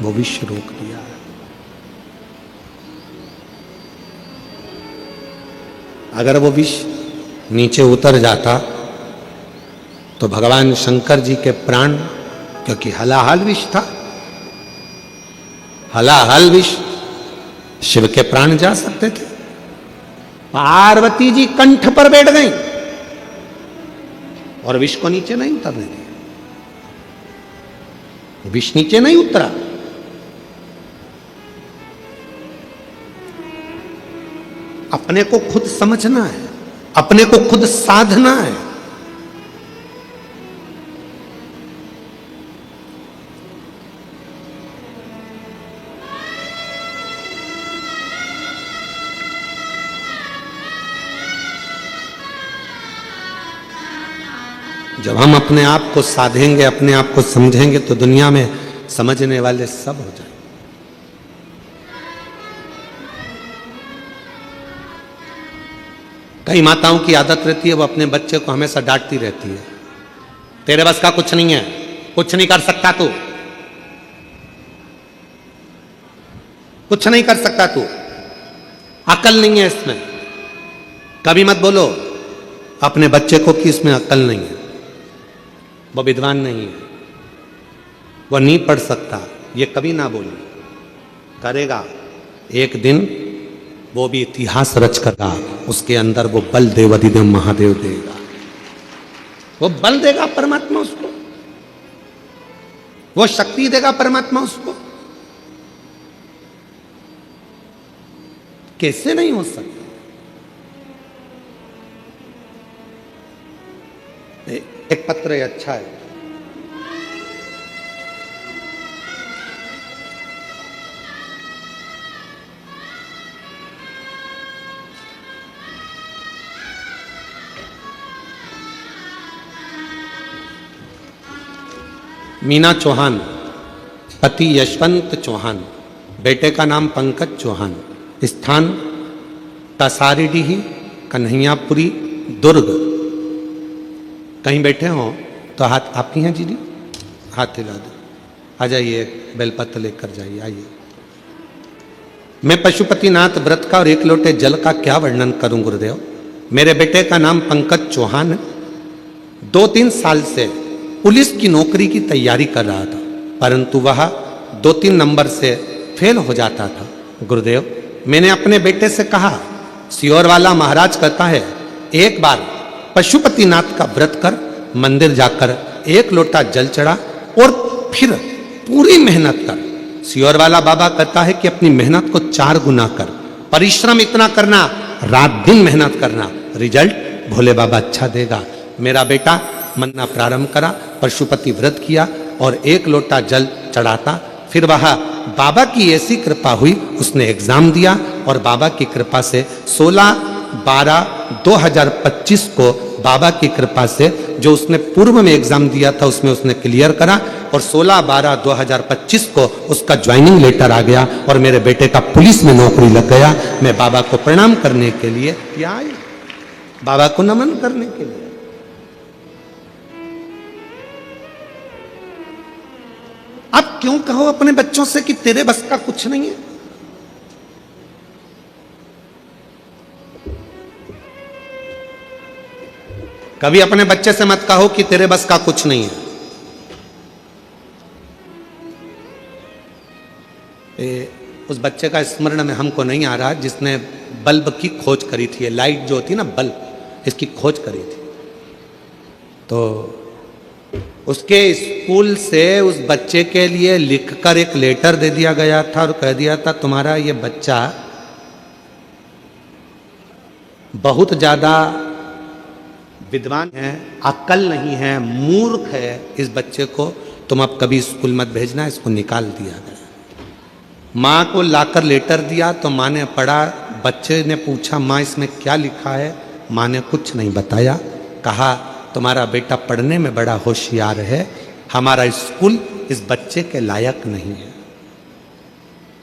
वो विष रोक दिया है। अगर वो विष नीचे उतर जाता तो भगवान शंकर जी के प्राण, क्योंकि हलाहल विष था, हलाहल विष, शिव के प्राण जा सकते थे। पार्वती जी कंठ पर बैठ गई और विष को नीचे नहीं उतरने दिया। विष नीचे नहीं उतरा। अपने को खुद समझना है, अपने को खुद साधना है। जब हम अपने आप को साधेंगे, अपने आप को समझेंगे तो दुनिया में समझने वाले सब हो जाएंगे। कई माताओं की आदत रहती है वो अपने बच्चे को हमेशा डांटती रहती है, तेरे बस का कुछ नहीं है, कुछ नहीं कर सकता तू, कुछ नहीं कर सकता तू, अकल नहीं है इसमें। कभी मत बोलो अपने बच्चे को कि इसमें अकल नहीं है, वो विद्वान नहीं है, वो नहीं पढ़ सकता, ये कभी ना बोले। करेगा एक दिन, वो भी इतिहास रच करगा, उसके अंदर वो बल देव अधिदेव महादेव देगा, वो बल देगा परमात्मा उसको, वो शक्ति देगा परमात्मा उसको। कैसे नहीं हो सकता? एक पत्र है, अच्छा है। मीना चौहान, पति यशवंत चौहान, बेटे का नाम पंकज चौहान, स्थान तसारीडीह, कन्हैयापुरी, दुर्ग। कहीं बैठे हो तो हाथ आपकी हैं दीदी, हाथ हिला दो, आ जाइए, बेलपत्र लेकर जाइए, आइए। मैं पशुपतिनाथ व्रत का और एक लोटे जल का क्या वर्णन करूं गुरुदेव। मेरे बेटे का नाम पंकज चौहान है, 2-3 साल से पुलिस की नौकरी की तैयारी कर रहा था, परंतु वह 2-3 नंबर से फेल हो जाता था। गुरुदेव, मैंने अपने बेटे से कहा, सियोर वाला महाराज कहता है एक बार पशुपतिनाथ का व्रत कर, मंदिर जाकर एक लोटा जल चढ़ा और फिर पूरी मेहनत कर। सियोर वाला बाबा कहता है कि अपनी मेहनत को 4 गुना कर, परिश्रम इतना करना, रात दिन मेहनत करना, रिजल्ट भोले बाबा अच्छा देगा। मेरा बेटा मनना प्रारंभ करा, पशुपति व्रत किया और एक लोटा जल चढ़ाता। फिर वह बाबा की ऐसी कृपा हुई, उसने एग्जाम दिया और बाबा की कृपा से 16/12/2025 को बाबा की कृपा से जो उसने पूर्व में एग्जाम दिया था उसमें उसने क्लियर करा और 16/12/2025 को उसका ज्वाइनिंग लेटर आ गया और मेरे बेटे का पुलिस में नौकरी लग गया। मैं बाबा को प्रणाम करने के लिए क्या आई, बाबा को नमन करने के लिए। अब क्यों कहो अपने बच्चों से कि तेरे बस का कुछ नहीं है? कभी अपने बच्चे से मत कहो कि तेरे बस का कुछ नहीं है। उस बच्चे का स्मरण में हमको नहीं आ रहा जिसने बल्ब की खोज करी थी, लाइट जो होती ना बल्ब, इसकी खोज करी थी। तो उसके स्कूल से उस बच्चे के लिए लिखकर एक लेटर दे दिया गया था और कह दिया था तुम्हारा ये बच्चा बहुत ज्यादा विद्वान है, अक्ल नहीं है, मूर्ख है, इस बच्चे को तुम अब कभी स्कूल मत भेजना, इसको निकाल दिया गया। माँ को लाकर लेटर दिया तो माँ ने पढ़ा, बच्चे ने पूछा माँ इसमें क्या लिखा है, माँ ने कुछ नहीं बताया, कहा तुम्हारा बेटा पढ़ने में बड़ा होशियार है, हमारा स्कूल इस बच्चे के लायक नहीं है,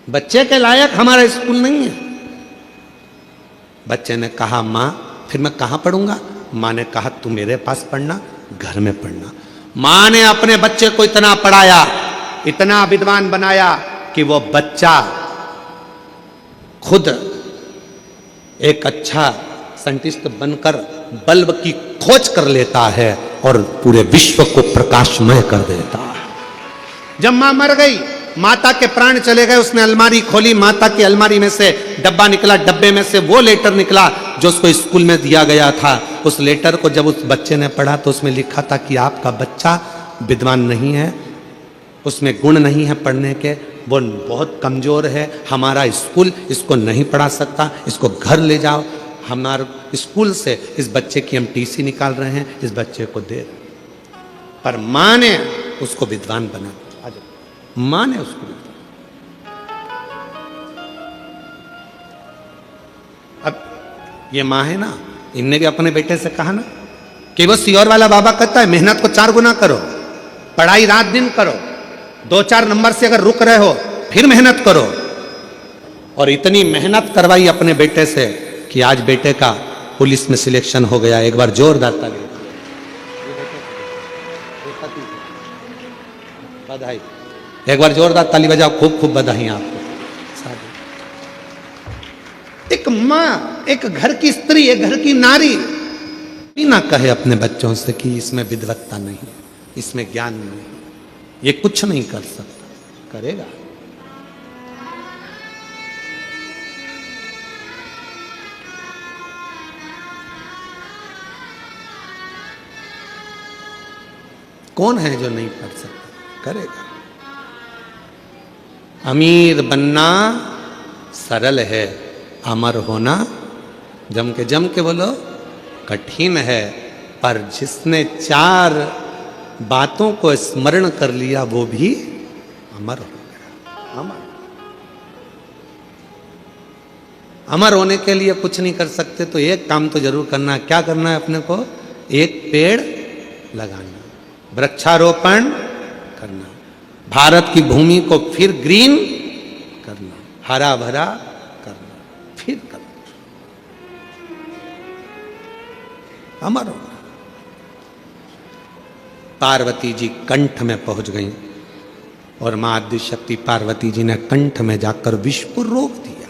बच्चे के लायक हमारा स्कूल नहीं है। बच्चे ने कहा माँ फिर मैं कहाँ पढ़ूंगा? माँ ने कहा तू मेरे पास पढ़ना, घर में पढ़ना। माँ ने अपने बच्चे को इतना पढ़ाया, इतना विद्वान बनाया कि वो बच्चा खुद एक अच्छा साइंटिस्ट बनकर बल्ब की खोज कर लेता है और पूरे विश्व को प्रकाशमय कर देता है। जब मां मर गई, माता के प्राण चले गए, उसने अलमारी खोली, माता की अलमारी में से डब्बा निकला, डब्बे में से वो लेटर निकला जो उसको स्कूल में दिया गया था। उस लेटर को जब उस बच्चे ने पढ़ा तो उसमें लिखा था कि आपका बच्चा विद्वान नहीं है, उसमें गुण नहीं है पढ़ने के, वो बहुत कमजोर है, हमारा स्कूल इसको नहीं पढ़ा सकता, इसको घर ले जाओ, हमारे स्कूल से इस बच्चे की हम टीसी निकाल रहे हैं, इस बच्चे को दे। पर माँ ने उसको विद्वान बना, माँ ने उसको। अब ये माँ है ना, इनने भी अपने बेटे से कहा ना कि वो सियोर वाला बाबा कहता है मेहनत को 4 गुना करो, पढ़ाई रात दिन करो, 2-4 नंबर से अगर रुक रहे हो फिर मेहनत करो। और इतनी मेहनत करवाई अपने बेटे से कि आज बेटे का पुलिस में सिलेक्शन हो गया। एक बार जोरदार ताली। बधाई। एक बार जोरदार ताली बजाओ, खूब खूब बधाई आपको। शादी एक माँ, एक घर की स्त्री, एक घर की नारी ना कहे अपने बच्चों से कि इसमें विद्वत्ता नहीं है, इसमें ज्ञान नहीं है, ये कुछ नहीं कर सकता। करेगा। कौन है जो नहीं पढ़ सकता? करेगा। अमीर बनना सरल है, अमर होना जम के बोलो कठिन है। पर जिसने 4 बातों को स्मरण कर लिया वो भी अमर हो गया। अमर होने के लिए कुछ नहीं कर सकते तो एक काम तो जरूर करना है। क्या करना है अपने को? एक पेड़ लगाना, वृक्षारोपण करना, भारत की भूमि को फिर ग्रीन करना, हरा भरा करना, फिर करना, अमर होना। पार्वती जी कंठ में पहुंच गई और मां आदि शक्ति पार्वती जी ने कंठ में जाकर विष को रोक दिया।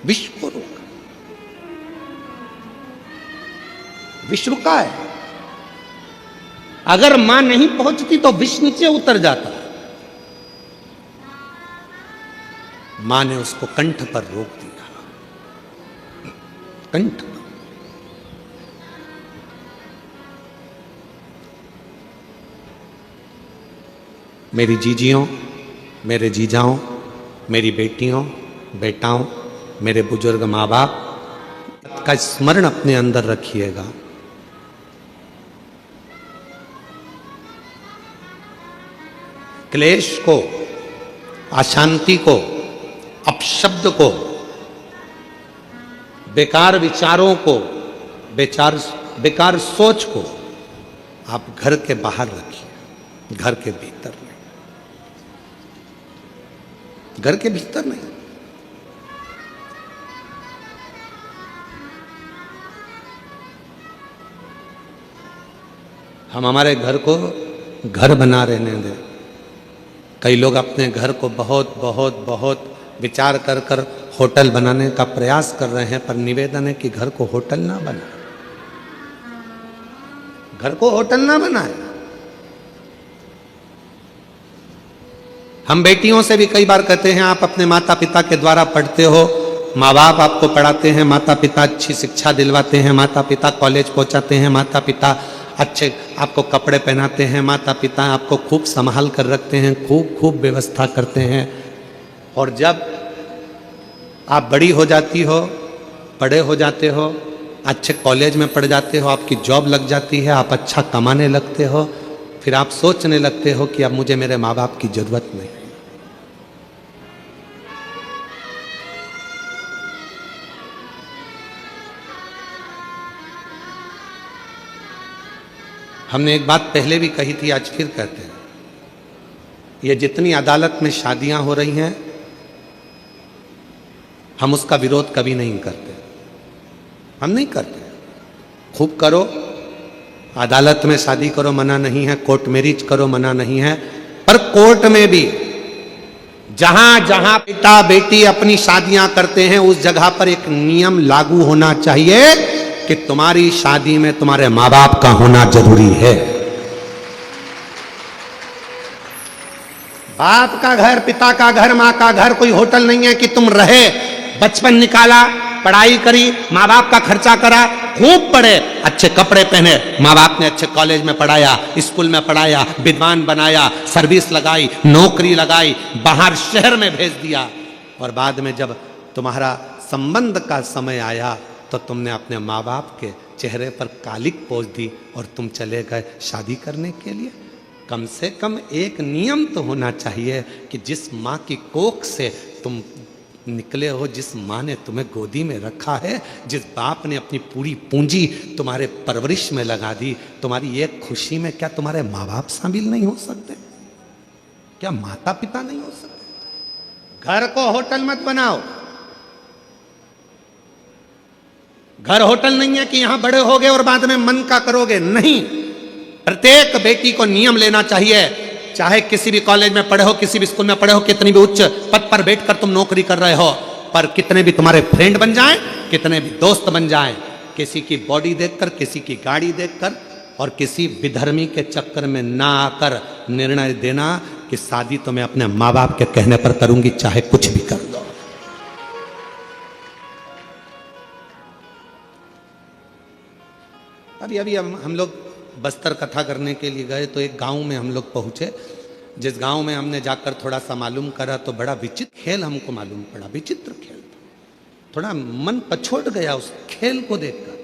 विष को रोका, विष रुका है। अगर मां नहीं पहुंचती तो विष नीचे उतर जाता। मां ने उसको कंठ पर रोक दिया। कंठ पर। मेरी जीजियों, मेरे जीजाओं, मेरी बेटियों, बेटाओं, मेरे बुजुर्ग माँ बाप का स्मरण अपने अंदर रखिएगा। क्लेश को, अशांति को, अपशब्द को, बेकार विचारों को, बेकार सोच को आप घर के बाहर रखिए, घर के भीतर नहीं। घर के भीतर नहीं। हम हमारे घर को घर बना रहने दें। कई लोग अपने घर को बहुत बहुत बहुत विचार कर कर होटल बनाने का प्रयास कर रहे हैं, पर निवेदन है कि घर को होटल ना बनाए। घर को होटल ना बनाए। हम बेटियों से भी कई बार कहते हैं आप अपने माता पिता के द्वारा पढ़ते हो, माँ बाप आपको पढ़ाते हैं, माता पिता अच्छी शिक्षा दिलवाते हैं, माता पिता कॉलेज पहुंचाते हैं, माता पिता अच्छे आपको कपड़े पहनाते हैं, माता पिता आपको खूब संभाल कर रखते हैं, खूब खूब व्यवस्था करते हैं। और जब आप बड़ी हो जाती हो, बड़े हो जाते हो, अच्छे कॉलेज में पढ़ जाते हो, आपकी जॉब लग जाती है, आप अच्छा कमाने लगते हो, फिर आप सोचने लगते हो कि अब मुझे मेरे माँ बाप की जरूरत नहीं। हमने एक बात पहले भी कही थी, आज फिर कहते हैं। ये जितनी अदालत में शादियां हो रही हैं, हम उसका विरोध कभी नहीं करते। हम नहीं करते। खूब करो, अदालत में शादी करो, मना नहीं है, कोर्ट मैरिज करो, मना नहीं है। पर कोर्ट में भी जहां जहां पिता बेटी अपनी शादियां करते हैं, उस जगह पर एक नियम लागू होना चाहिए कि तुम्हारी शादी में तुम्हारे माँ बाप का होना जरूरी है। बाप का घर, पिता का घर, माँ का घर कोई होटल नहीं है कि तुम रहे, बचपन निकाला, पढ़ाई करी, माँ बाप का खर्चा करा, खूब पढ़े, अच्छे कपड़े पहने, माँ बाप ने अच्छे कॉलेज में पढ़ाया, स्कूल में पढ़ाया, विद्वान बनाया, सर्विस लगाई, नौकरी लगाई, बाहर शहर में भेज दिया, और बाद में जब तुम्हारा संबंध का समय आया तो तुमने अपने माँ बाप के चेहरे पर कालिक पोंछ दी और तुम चले गए शादी करने के लिए। कम से कम एक नियम तो होना चाहिए कि जिस माँ की कोख से तुम निकले हो, जिस माँ ने तुम्हें गोदी में रखा है, जिस बाप ने अपनी पूरी पूंजी तुम्हारे परवरिश में लगा दी, तुम्हारी एक खुशी में क्या तुम्हारे माँ बाप शामिल नहीं हो सकते? क्या माता पिता नहीं हो सकते? घर को होटल मत बनाओ। घर होटल नहीं है कि यहां बड़े होगे और बाद में मन का करोगे, नहीं। प्रत्येक बेटी को नियम लेना चाहिए चाहे किसी भी कॉलेज में पढ़े हो, किसी भी स्कूल में पढ़े हो, कितनी भी उच्च पद पर बैठकर तुम नौकरी कर रहे हो, पर कितने भी तुम्हारे फ्रेंड बन जाएं, कितने भी दोस्त बन जाएं, किसी की बॉडी देखकर, किसी की गाड़ी देखकर और किसी विधर्मी के चक्कर में ना आकर निर्णय देना कि शादी तो मैं अपने माँ बाप के कहने पर करूंगी, चाहे कुछ भी कर लो। अभी अभी हम लोग बस्तर कथा करने के लिए गए तो एक गांव में हम लोग पहुंचे। जिस गांव में हमने जाकर थोड़ा सा मालूम करा तो बड़ा विचित्र खेल हमको मालूम पड़ा, विचित्र खेल। थोड़ा मन पछोट गया उस खेल को देखकर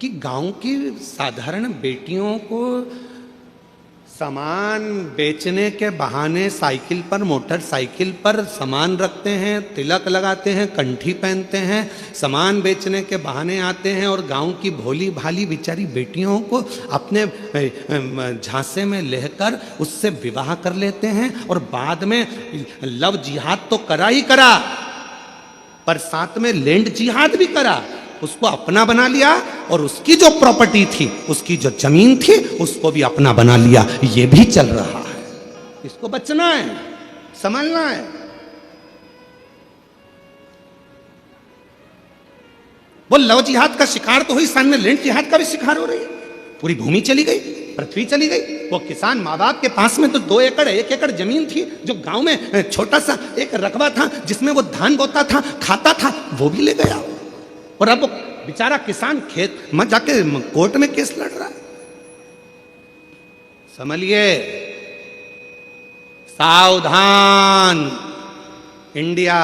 कि गांव की साधारण बेटियों को सामान बेचने के बहाने साइकिल पर, मोटरसाइकिल पर सामान रखते हैं, तिलक लगाते हैं, कंठी पहनते हैं, सामान बेचने के बहाने आते हैं और गांव की भोली भाली बेचारी बेटियों को अपने झांसे में लेकर उससे विवाह कर लेते हैं और बाद में लव जिहाद तो करा ही करा, पर साथ में लैंड जिहाद भी करा, उसको अपना बना लिया और उसकी जो प्रॉपर्टी थी, उसकी जो जमीन थी, उसको भी अपना बना लिया। ये भी चल रहा है। इसको बचना है, संभालना है। वो लव जिहाद का शिकार तो हुई, सामने लैंड जिहाद का भी शिकार हो रही है। पूरी भूमि चली गई, पृथ्वी चली गई। वो किसान माँ बाप के पास में तो 2 एकड़ 1 एकड़ जमीन थी, जो गांव में छोटा सा एक रकबा था जिसमें वो धान बोता था, खाता था, वो भी ले गया। और अब बेचारा किसान खेत में जाके कोर्ट में केस लड़ रहा है। समझिए, सावधान इंडिया,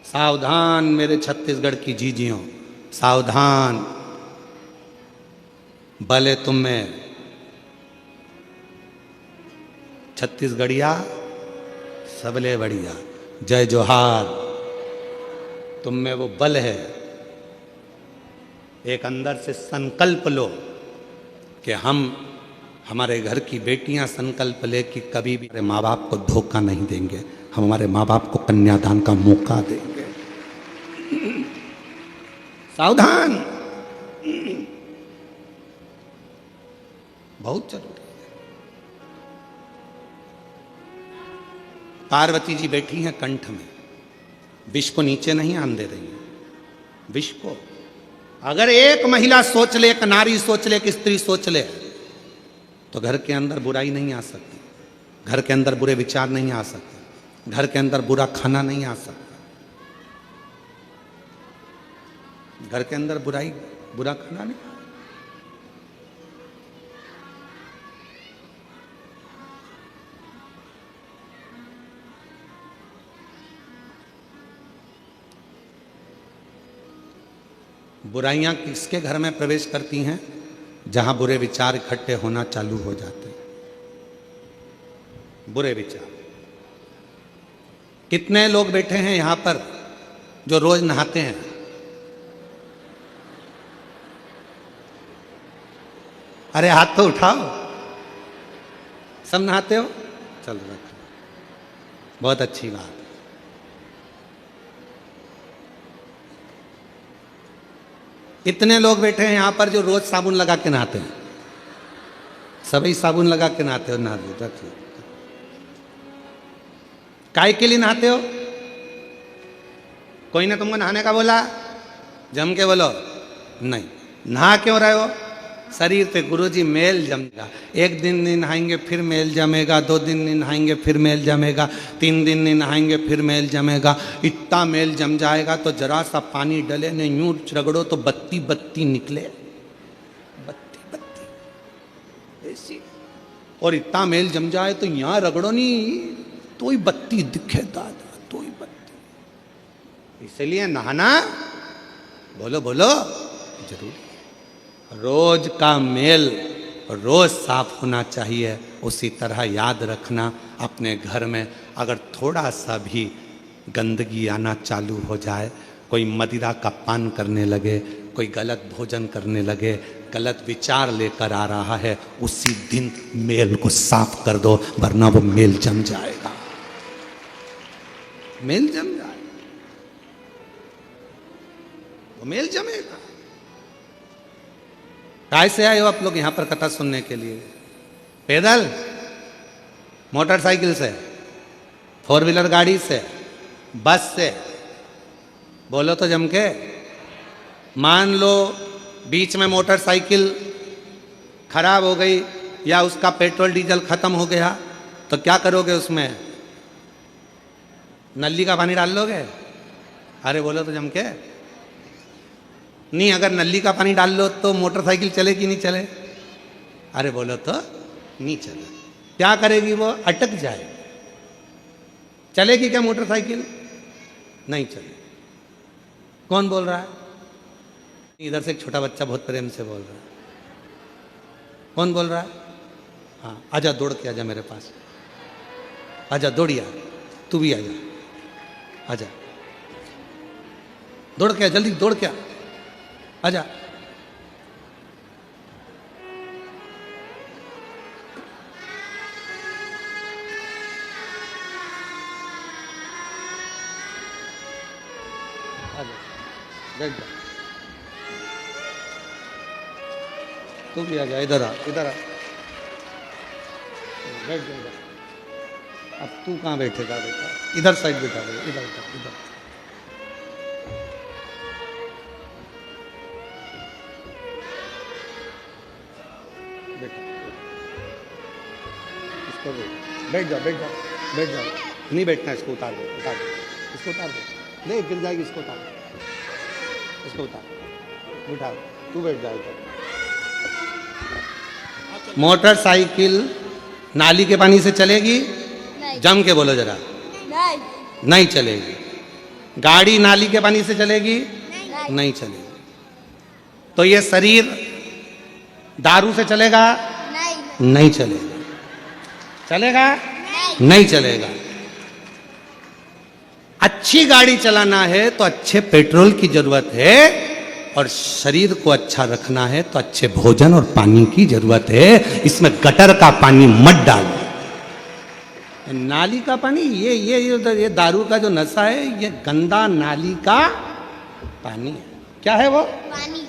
सावधान मेरे छत्तीसगढ़ की जीजियों, सावधान। भले तुम में छत्तीसगढ़िया सबले बढ़िया, जय जोहार। तुम में वो बल है, एक अंदर से संकल्प लो कि हम, हमारे घर की बेटियां संकल्प ले कि कभी भी हमारे माँ बाप को धोखा नहीं देंगे, हम हमारे माँ बाप को कन्यादान का मौका देंगे। सावधान, बहुत जरूरी है। पार्वती जी बैठी हैं कंठ में, विष को नीचे नहीं आने दे रही है। विष को अगर एक महिला सोच ले, एक नारी सोच ले, एक स्त्री सोच ले, तो घर के अंदर बुराई नहीं आ सकती, घर के अंदर बुरे विचार नहीं आ सकते, घर के अंदर बुरा खाना नहीं आ सकता, घर के अंदर बुराई, बुरा खाना नहीं। बुराइयां किसके घर में प्रवेश करती हैं? जहां बुरे विचार इकट्ठे होना चालू हो जाते हैं। बुरे विचार। कितने लोग बैठे हैं यहां पर जो रोज नहाते हैं? अरे हाथ तो उठाओ। सब नहाते हो? चलो रखो, बहुत अच्छी बात। कितने लोग बैठे हैं यहां पर जो रोज साबुन लगा के नहाते हैं? सभी साबुन लगा के नहाते हो? नहा दो, रखिए। काय के लिए नहाते हो? कोई ने तुमको नहाने का बोला? जम के बोलो नहीं। नहा क्यों रहे हो? शरीर पे गुरुजी मेल जमेगा। एक दिन नहीं नहाएंगे फिर मेल जमेगा, 2 दिन नहीं नहाएंगे फिर मेल जमेगा, 3 दिन नहीं नहाएंगे फिर मेल जमेगा। इतना मेल जम जाएगा तो जरा सा पानी डले ने यूं रगड़ो तो बत्ती बत्ती निकले, बत्ती बत्ती ऐसी। और इतना मेल जम जाए तो यहाँ रगड़ो नहीं तो ही बत्ती दिखे दादा, तो ही बत्ती। इसलिए नहाना, बोलो बोलो, जरूर। रोज का मेल रोज साफ होना चाहिए। उसी तरह याद रखना, अपने घर में अगर थोड़ा सा भी गंदगी आना चालू हो जाए, कोई मदिरा का पान करने लगे, कोई गलत भोजन करने लगे, गलत विचार लेकर आ रहा है, उसी दिन मेल को साफ कर दो, वरना वो मेल जम जाएगा। मेल जम जाए, वो मेल जमेगा। काय से आए हो आप लोग यहाँ पर कथा सुनने के लिए? पैदल, मोटरसाइकिल से, 4 व्हीलर गाड़ी से, बस से? बोलो तो जम के। मान लो बीच में मोटरसाइकिल खराब हो गई या उसका पेट्रोल डीजल खत्म हो गया तो क्या करोगे उसमें? नली का पानी डाल लोगे? अरे बोलो तो जम के। नहीं, अगर नली का पानी डाल लो तो मोटरसाइकिल चलेगी नहीं चले? अरे बोलो तो नहीं चले। क्या करेगी वो? अटक जाए। चलेगी क्या मोटरसाइकिल? नहीं चले। कौन बोल रहा है? इधर से एक छोटा बच्चा बहुत प्रेम से बोल रहा है। कौन बोल रहा है? हाँ, आजा, दौड़ के आजा मेरे पास। आजा, दौड़िया, तू भी आजा, आजा, दौड़ के आ, जल्दी दौड़ के आ, आजा। बैठ जा, तू भी आ जा, इधर आ, इधर आ, बैठ जा इधर। अब तू कहाँ बैठेगा बेटा? इधर साइड बैठा दे, इधर इधर इधर। बेटा इसको बैठ जा, बैठ जा, बैठ जा। नहीं बैठना, इसको उतार दे, उतार दे, इसको उतार दे। नहीं, गिर जाएगी, इसको उतार, इसको उतार, उठा, तू बैठ जा इधर। मोटरसाइकिल नाली के पानी से चलेगी? नहीं। जम के बोलो जरा। नहीं। नहीं चलेगी। गाड़ी नाली के पानी से चलेगी? नहीं। नहीं चलेगी। तो ये शरीर दारू से चलेगा? नहीं। नहीं चलेगा। चलेगा? नहीं। नहीं चलेगा। अच्छी गाड़ी चलाना है तो अच्छे पेट्रोल की जरूरत है, और शरीर को अच्छा रखना है तो अच्छे भोजन और पानी की जरूरत है। इसमें गटर का पानी मत डालो। नाली का पानी, ये दारू का जो नशा है, ये गंदा नाली का पानी है। क्या है वो? पानी।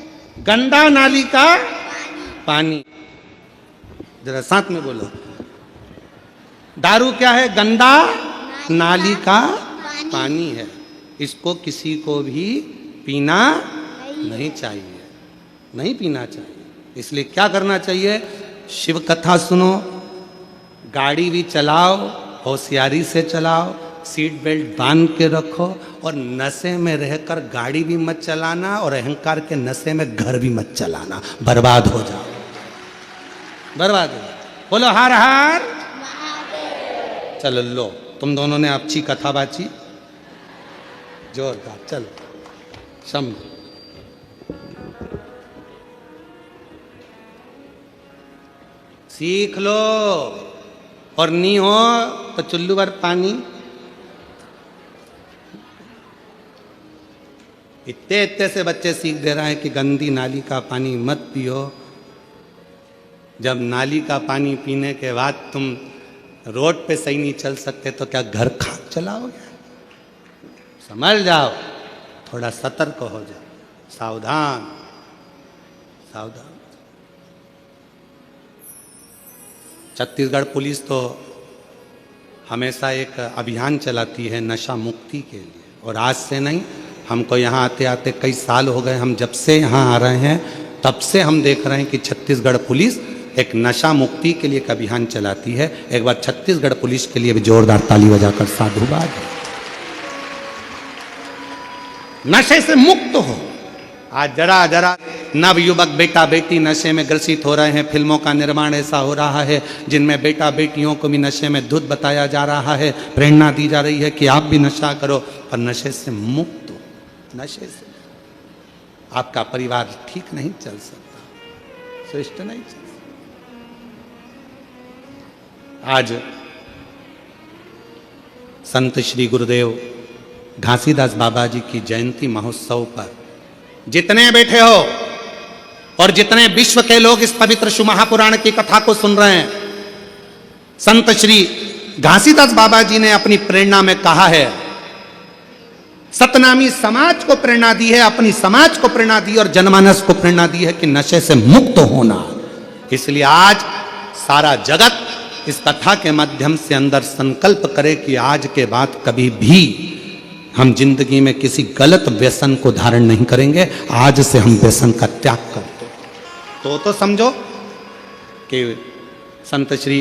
गंदा नाली का पानी। पानी। जरा साथ में बोलो। दारू क्या है? गंदा नाली का पानी है। इसको किसी को भी पीना नहीं चाहिए, नहीं पीना चाहिए। इसलिए क्या करना चाहिए? शिव कथा सुनो, गाड़ी भी चलाओ, होशियारी से चलाओ, सीट बेल्ट बांध के रखो, और नशे में रहकर गाड़ी भी मत चलाना, और अहंकार के नशे में घर भी मत चलाना। बर्बाद हो जाओ, बर्बाद हो जाओ। बोलो हर हर महादेव। चलो लो, तुम दोनों ने अच्छी कथा बाची, जोरदार। चलो शंभु। सीख लो, और नहीं हो तो चुल्लू भर पानी। इतने इतने से बच्चे सीख दे रहे हैं कि गंदी नाली का पानी मत पियो। जब नाली का पानी पीने के बाद तुम रोड पे सही नहीं चल सकते तो क्या घर खाक चलाओगे? समझ जाओ, थोड़ा सतर्क हो जाओ, सावधान सावधान। छत्तीसगढ़ पुलिस तो हमेशा एक अभियान चलाती है नशा मुक्ति के लिए, और आज से नहीं, हमको यहाँ आते आते कई साल हो गए। हम जब से यहाँ आ रहे हैं तब से हम देख रहे हैं कि छत्तीसगढ़ पुलिस एक नशा मुक्ति के लिए एक अभियान चलाती है। एक बार छत्तीसगढ़ पुलिस के लिए भी जोरदार ताली बजाकर साधुवाद। नशे से मुक्त हो। आज जरा जरा नव युवक बेटा बेटी नशे में ग्रसित हो रहे हैं। फिल्मों का निर्माण ऐसा हो रहा है जिनमें बेटा बेटियों को भी नशे में धुत बताया जा रहा है, प्रेरणा दी जा रही है कि आप भी नशा करो, पर नशे से मुक्त हो। नशे से आपका परिवार ठीक नहीं चल सकता, श्रेष्ठ नहीं चल सकता। आज संत श्री गुरुदेव घासीदास बाबा जी की जयंती महोत्सव पर जितने बैठे हो और जितने विश्व के लोग इस पवित्र शिव महापुराण की कथा को सुन रहे हैं, संत श्री घासीदास बाबा जी ने अपनी प्रेरणा में कहा है सतनामी समाज को प्रेरणा दी है, अपनी समाज को प्रेरणा दी और जनमानस को प्रेरणा दी है कि नशे से मुक्त होना। इसलिए आज सारा जगत इस कथा के माध्यम से अंदर संकल्प करे कि आज के बाद कभी भी हम जिंदगी में किसी गलत व्यसन को धारण नहीं करेंगे। आज से हम व्यसन का त्याग करते तो समझो कि संत श्री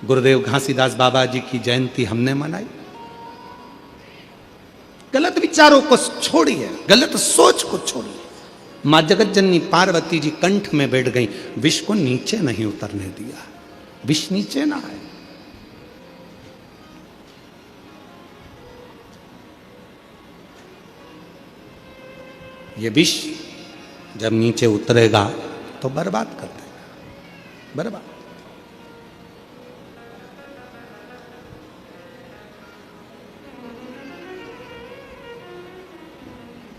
गुरुदेव घासीदास बाबा जी की जयंती हमने मनाई। गलत विचारों को छोड़िए, गलत सोच को छोड़िए। मां जगत जननी पार्वती जी कंठ में बैठ गई, विष को नीचे नहीं उतरने दिया, विष नीचे ना आए। ये विष जब नीचे उतरेगा तो बर्बाद कर देगा, बर्बाद।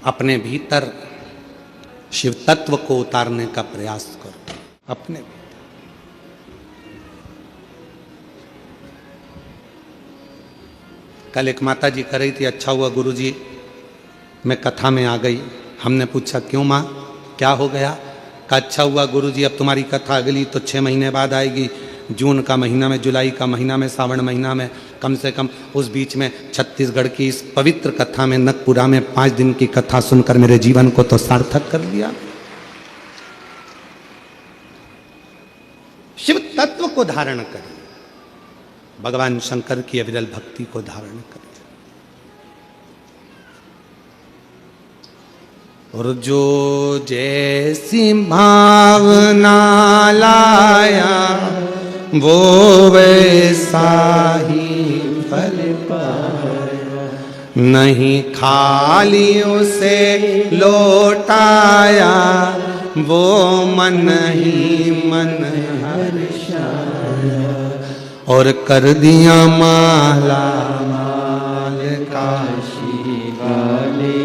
अपने भीतर शिव तत्व को उतारने का प्रयास करो, अपने भीतर। कल एक माता जी कह रही थी, अच्छा हुआ गुरुजी मैं कथा में आ गई। हमने पूछा क्यों माँ, क्या हो गया? कहा अच्छा हुआ गुरुजी अब तुम्हारी कथा अगली तो 6 महीने बाद आएगी, जून का महीना में, जुलाई का महीना में, सावन महीना में। कम से कम उस बीच में छत्तीसगढ़ की इस पवित्र कथा में, नकपुरा में 5 दिन की कथा सुनकर मेरे जीवन को तो सार्थक कर लिया। शिव तत्व को धारण करें, भगवान शंकर की अविरल भक्ति को धारण करें। और जो जैसी भावना लाया वो वैसा ही फल पाया, नहीं खाली उसे लौटाया वो मन ही मन हर्षाया, और कर दिया माला माल काशी वाले,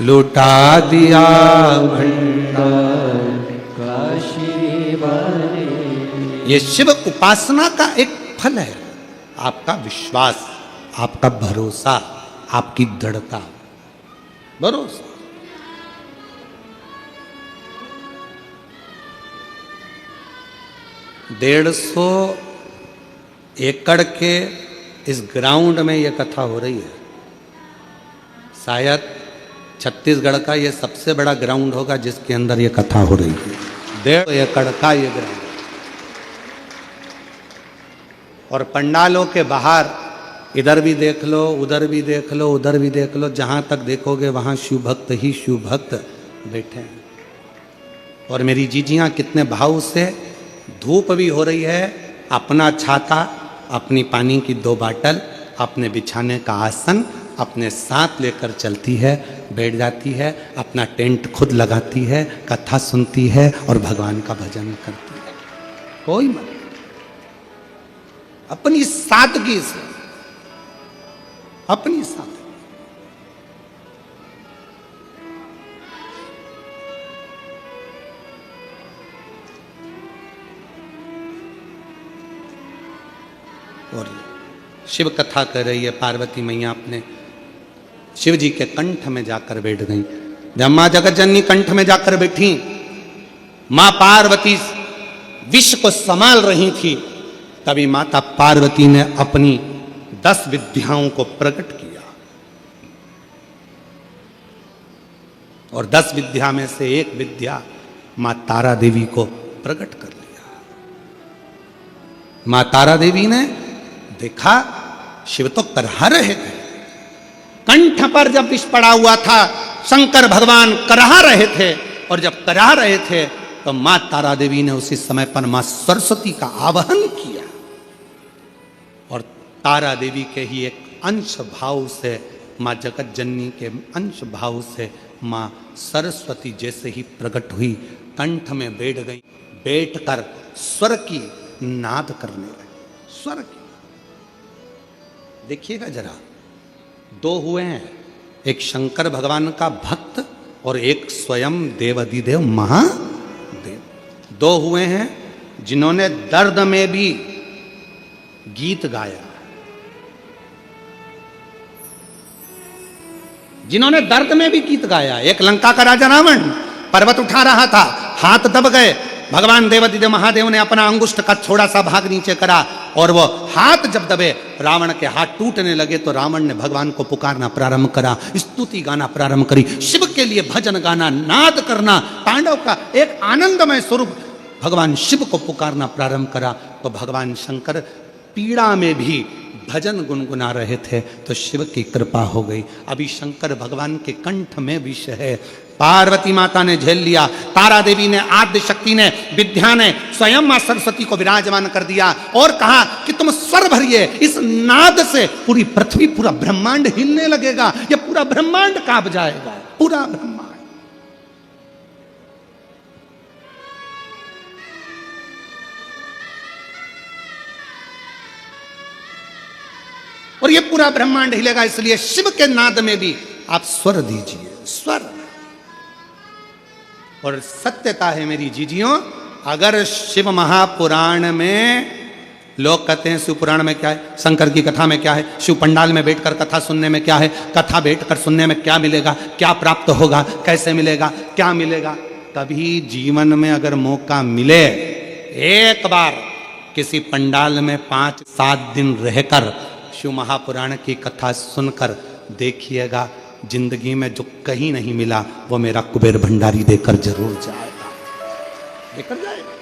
लुटा दिया भंडार काशी वाले। ये शिव उपासना का एक फल है, आपका विश्वास, आपका भरोसा, आपकी दृढ़ता, भरोसा। डेढ़ 150 एकड़ के इस ग्राउंड में यह कथा हो रही है। शायद छत्तीसगढ़ का यह सबसे बड़ा ग्राउंड होगा जिसके अंदर यह कथा हो रही है। 1.5 एकड़ का यह ग्राउंड, और पंडालों के बाहर इधर भी देख लो, उधर भी देख लो, उधर भी देख लो, जहां तक देखोगे वहां शिव भक्त ही शिव भक्त बैठे हैं। और मेरी जीजियां कितने भाव से, धूप भी हो रही है, अपना छाता, अपनी पानी की 2 बाटल, अपने बिछाने का आसन अपने साथ लेकर चलती है, बैठ जाती है, अपना टेंट खुद लगाती है, कथा सुनती है और भगवान का भजन करती है। कोई मत, अपनी सादगी से, अपनी सादगी। और शिव कथा कर रही है पार्वती मैया, अपने शिव जी के कंठ में जाकर बैठ गई। जब मां जगत जननी कंठ में जाकर बैठी, मां पार्वती विष को संभाल रही थी, तभी माता पार्वती ने अपनी 10 विद्याओं को प्रकट किया। और 10 विद्या में से एक विद्या मां तारा देवी को प्रकट कर लिया। मां तारा देवी ने देखा शिव तो करहा रहे थे, कंठ पर जब विष पड़ा हुआ था, शंकर भगवान करहा रहे थे, और जब करहा रहे थे तो मां तारा देवी ने उसी समय पर मां सरस्वती का आवाहन किया, और तारा देवी के ही एक अंश भाव से, मां जगत जननी के अंश भाव से मां सरस्वती जैसे ही प्रकट हुई, कंठ में बैठ गई, बैठकर स्वर की नाद करने लगी। स्वर की, देखिएगा जरा, 2 हुए हैं, एक शंकर भगवान का भक्त और एक स्वयं देवाधिदेव महादेव। 2 हुए हैं जिन्होंने दर्द में भी गीत गाया। जिन्होंने दर्द में भी गीत गाया। एक लंका का राजा रावण पर्वत उठा रहा था, हाथ दब गए, भगवान देवादिदेव महादेव ने अपना अंगुष्ठ का थोड़ा सा भाग नीचे करा और वो हाथ जब दबे रावण के हाथ टूटने लगे तो रावण ने भगवान को पुकारना प्रारंभ करा, स्तुति गाना प्रारंभ करी, शिव के लिए भजन गाना, नाद करना, तांडव का एक आनंदमय स्वरूप भगवान शिव को पुकारना प्रारंभ करा। तो भगवान शंकर पीड़ा में भी भजन गुनगुना रहे थे तो शिव की कृपा हो गई। अभी शंकर भगवान के कंठ में विष है, पार्वती माता ने झेल लिया, तारा देवी ने, आद्य शक्ति ने, विद्या ने स्वयं मां सरस्वती को विराजमान कर दिया और कहा कि तुम स्वर भरिए, इस नाद से पूरी पृथ्वी, पूरा ब्रह्मांड हिलने लगेगा, ये पूरा ब्रह्मांड कांप जाएगा, पूरा ब्रह्मांड। और ये पूरा ब्रह्मांड हिलेगा, इसलिए शिव के नाद में भी आप स्वर दीजिए, स्वर। और सत्यता है मेरी जीजियों, अगर शिव महापुराण में लोग कहते हैं शिव पुराण में क्या है, शंकर की कथा में क्या है, शिव पंडाल में बैठकर कथा सुनने में क्या है, कथा बैठकर सुनने में क्या मिलेगा, क्या प्राप्त होगा, कैसे मिलेगा, क्या मिलेगा। कभी जीवन में अगर मौका मिले, एक बार किसी पंडाल में 5-7 दिन रहकर शिव महापुराण की कथा सुनकर देखिएगा, जिंदगी में जो कहीं नहीं मिला वो मेरा कुबेर भंडारी देकर जरूर जाएगा, देकर जाएगा।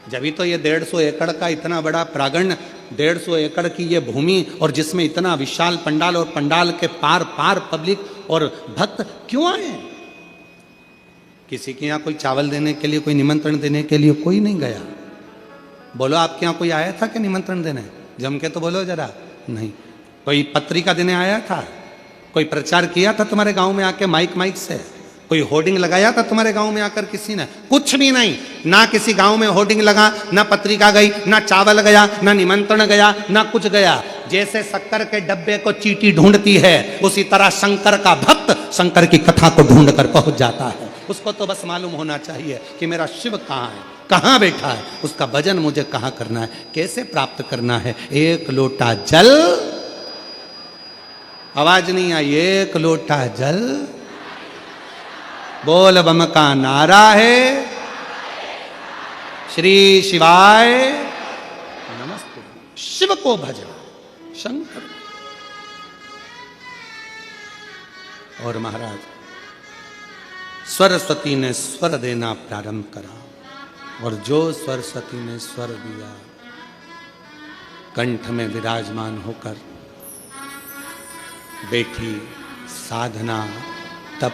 जब तो ये 150 एकड़ का इतना बड़ा प्रांगण, 150 एकड़ की ये भूमि और जिसमें इतना विशाल पंडाल और पंडाल के पार पार पब्लिक और भक्त क्यों आए। किसी के यहाँ कोई चावल देने के लिए, कोई निमंत्रण देने के लिए कोई नहीं गया। बोलो आपके यहाँ कोई आया था क्या निमंत्रण देने? जम के तो बोलो जरा। नहीं। कोई पत्रिका देने आया था? कोई प्रचार किया था तुम्हारे गांव में आके माइक से? कोई होर्डिंग लगाया था तुम्हारे गांव में आकर किसी ने? कुछ भी नहीं। ना किसी गांव में होर्डिंग लगा, ना पत्रिका गई, ना चावल गया, ना निमंत्रण गया, ना कुछ गया। जैसे शक्कर के डब्बे को चींटी ढूंढती है, उसी तरह शंकर का भक्त शंकर की कथा को ढूंढ कर पहुंच जाता है। उसको तो बस मालूम होना चाहिए कि मेरा शिव कहाँ है, कहाँ बैठा है, उसका भजन मुझे कहाँ करना है, कैसे प्राप्त करना है। एक लोटा जल, आवाज नहीं आई, एक लोटा जल, बोल बम का नारा है, श्री शिवाय नमस्ते। शिव को भजना, शंकर। और महाराज सरस्वती ने स्वर देना प्रारंभ करा, और जो सरस्वती ने स्वर दिया, कंठ में विराजमान होकर बैठी साधना तप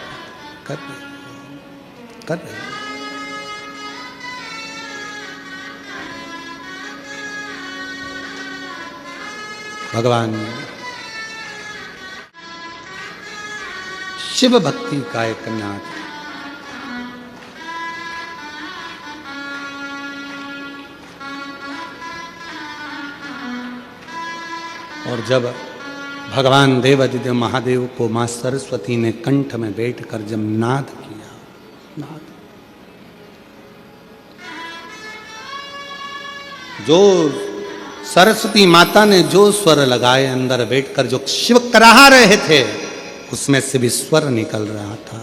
कर रही। भगवान शिव भक्ति का एक नाथ, और जब भगवान देवादिदेव महादेव को मां सरस्वती ने कंठ में बैठकर जब नाद किया, नाद, जो सरस्वती माता ने जो स्वर लगाए अंदर बैठकर, जो शिव कराह रहे थे, उसमें से भी स्वर निकल रहा था।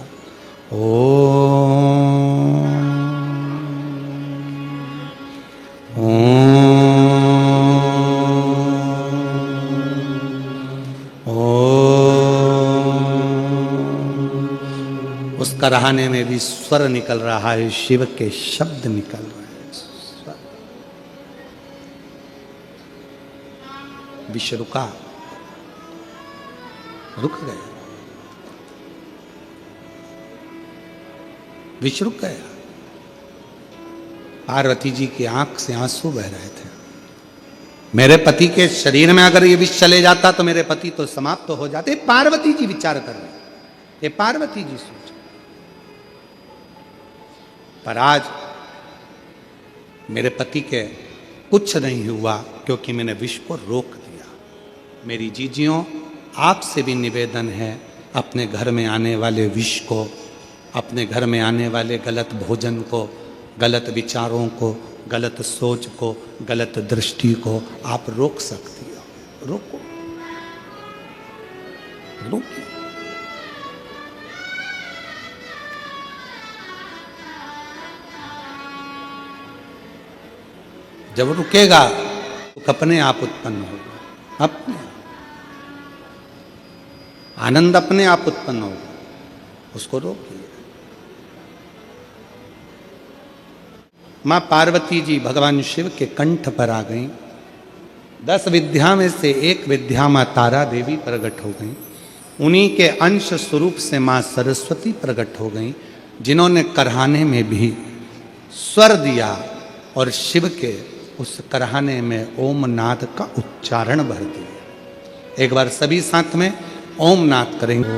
उस कराहने में भी स्वर निकल रहा है, शिव के शब्द निकल रहे हैं, स्वर। विश्व रुका, रुक गया, विश्व रुक गया। पार्वती जी की आंख से आंसू बह रहे थे। मेरे पति के शरीर में अगर ये विष चले जाता तो मेरे पति तो समाप्त तो हो जाते। पार्वती जी विचार कर रहे, ये पार्वती जी सोच। पर आज मेरे पति के कुछ नहीं हुआ क्योंकि मैंने विष को रोक दिया। मेरी जीजियों, आपसे भी निवेदन है, अपने घर में आने वाले विष को, अपने घर में आने वाले गलत भोजन को, गलत विचारों को, गलत सोच को, गलत दृष्टि को आप रोक सकती हो। रोको, रोकिए। जब रुकेगा तो अपने आप उत्पन्न होगा, अपने आनंद अपने आप उत्पन्न होगा, उसको रोकिए। मां पार्वती जी भगवान शिव के कंठ पर आ गईं। 10 विद्या में से एक विद्या मां तारा देवी प्रकट हो गईं। उन्हीं के अंश स्वरूप से मां सरस्वती प्रकट हो गईं, जिन्होंने करहाने में भी स्वर दिया और शिव के उस करहाने में ओम नाद का उच्चारण भर दिया। एक बार सभी साथ में ओम नाद करेंगे।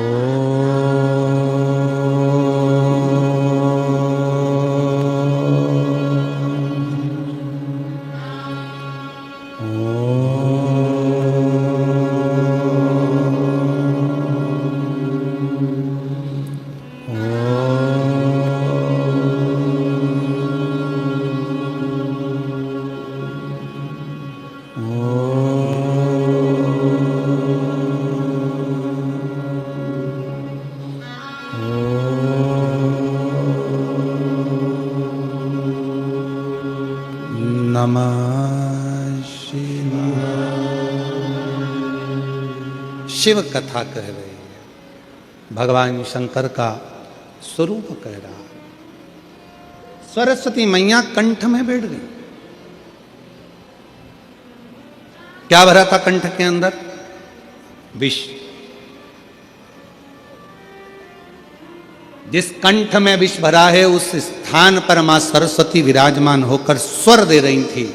शिव कथा कह रही है, भगवान शंकर का स्वरूप कह रहा। सरस्वती मैया कंठ में बैठ गई। क्या भरा था कंठ के अंदर? विष। जिस कंठ में विष भरा है उस स्थान पर मां सरस्वती विराजमान होकर स्वर दे रही थी।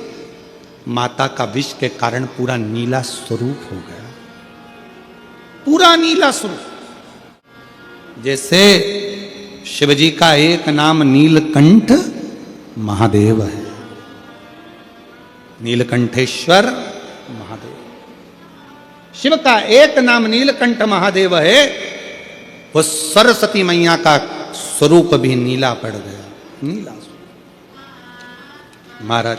माता का विष के कारण पूरा नीला स्वरूप हो गया, पूरा नीला स्वरूप। जैसे शिवजी का एक नाम नीलकंठ महादेव है, नीलकंठेश्वर महादेव। शिव का एक नाम नीलकंठ महादेव है। वो सरस्वती मैया का स्वरूप भी नीला पड़ गया, नीला स्वरूप। महाराज,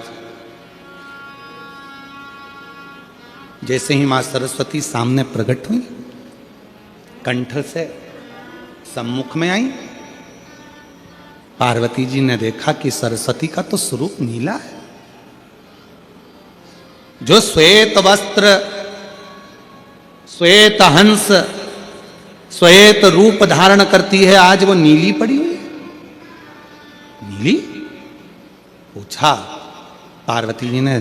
जैसे ही मां सरस्वती सामने प्रकट हुई, कंठ से सम्मुख में आई, पार्वती जी ने देखा कि सरस्वती का तो स्वरूप नीला है। जो श्वेत वस्त्र, श्वेत हंस, श्वेत रूप धारण करती है, आज वो नीली पड़ी हुई है। नीली? पूछा पार्वती जी ने,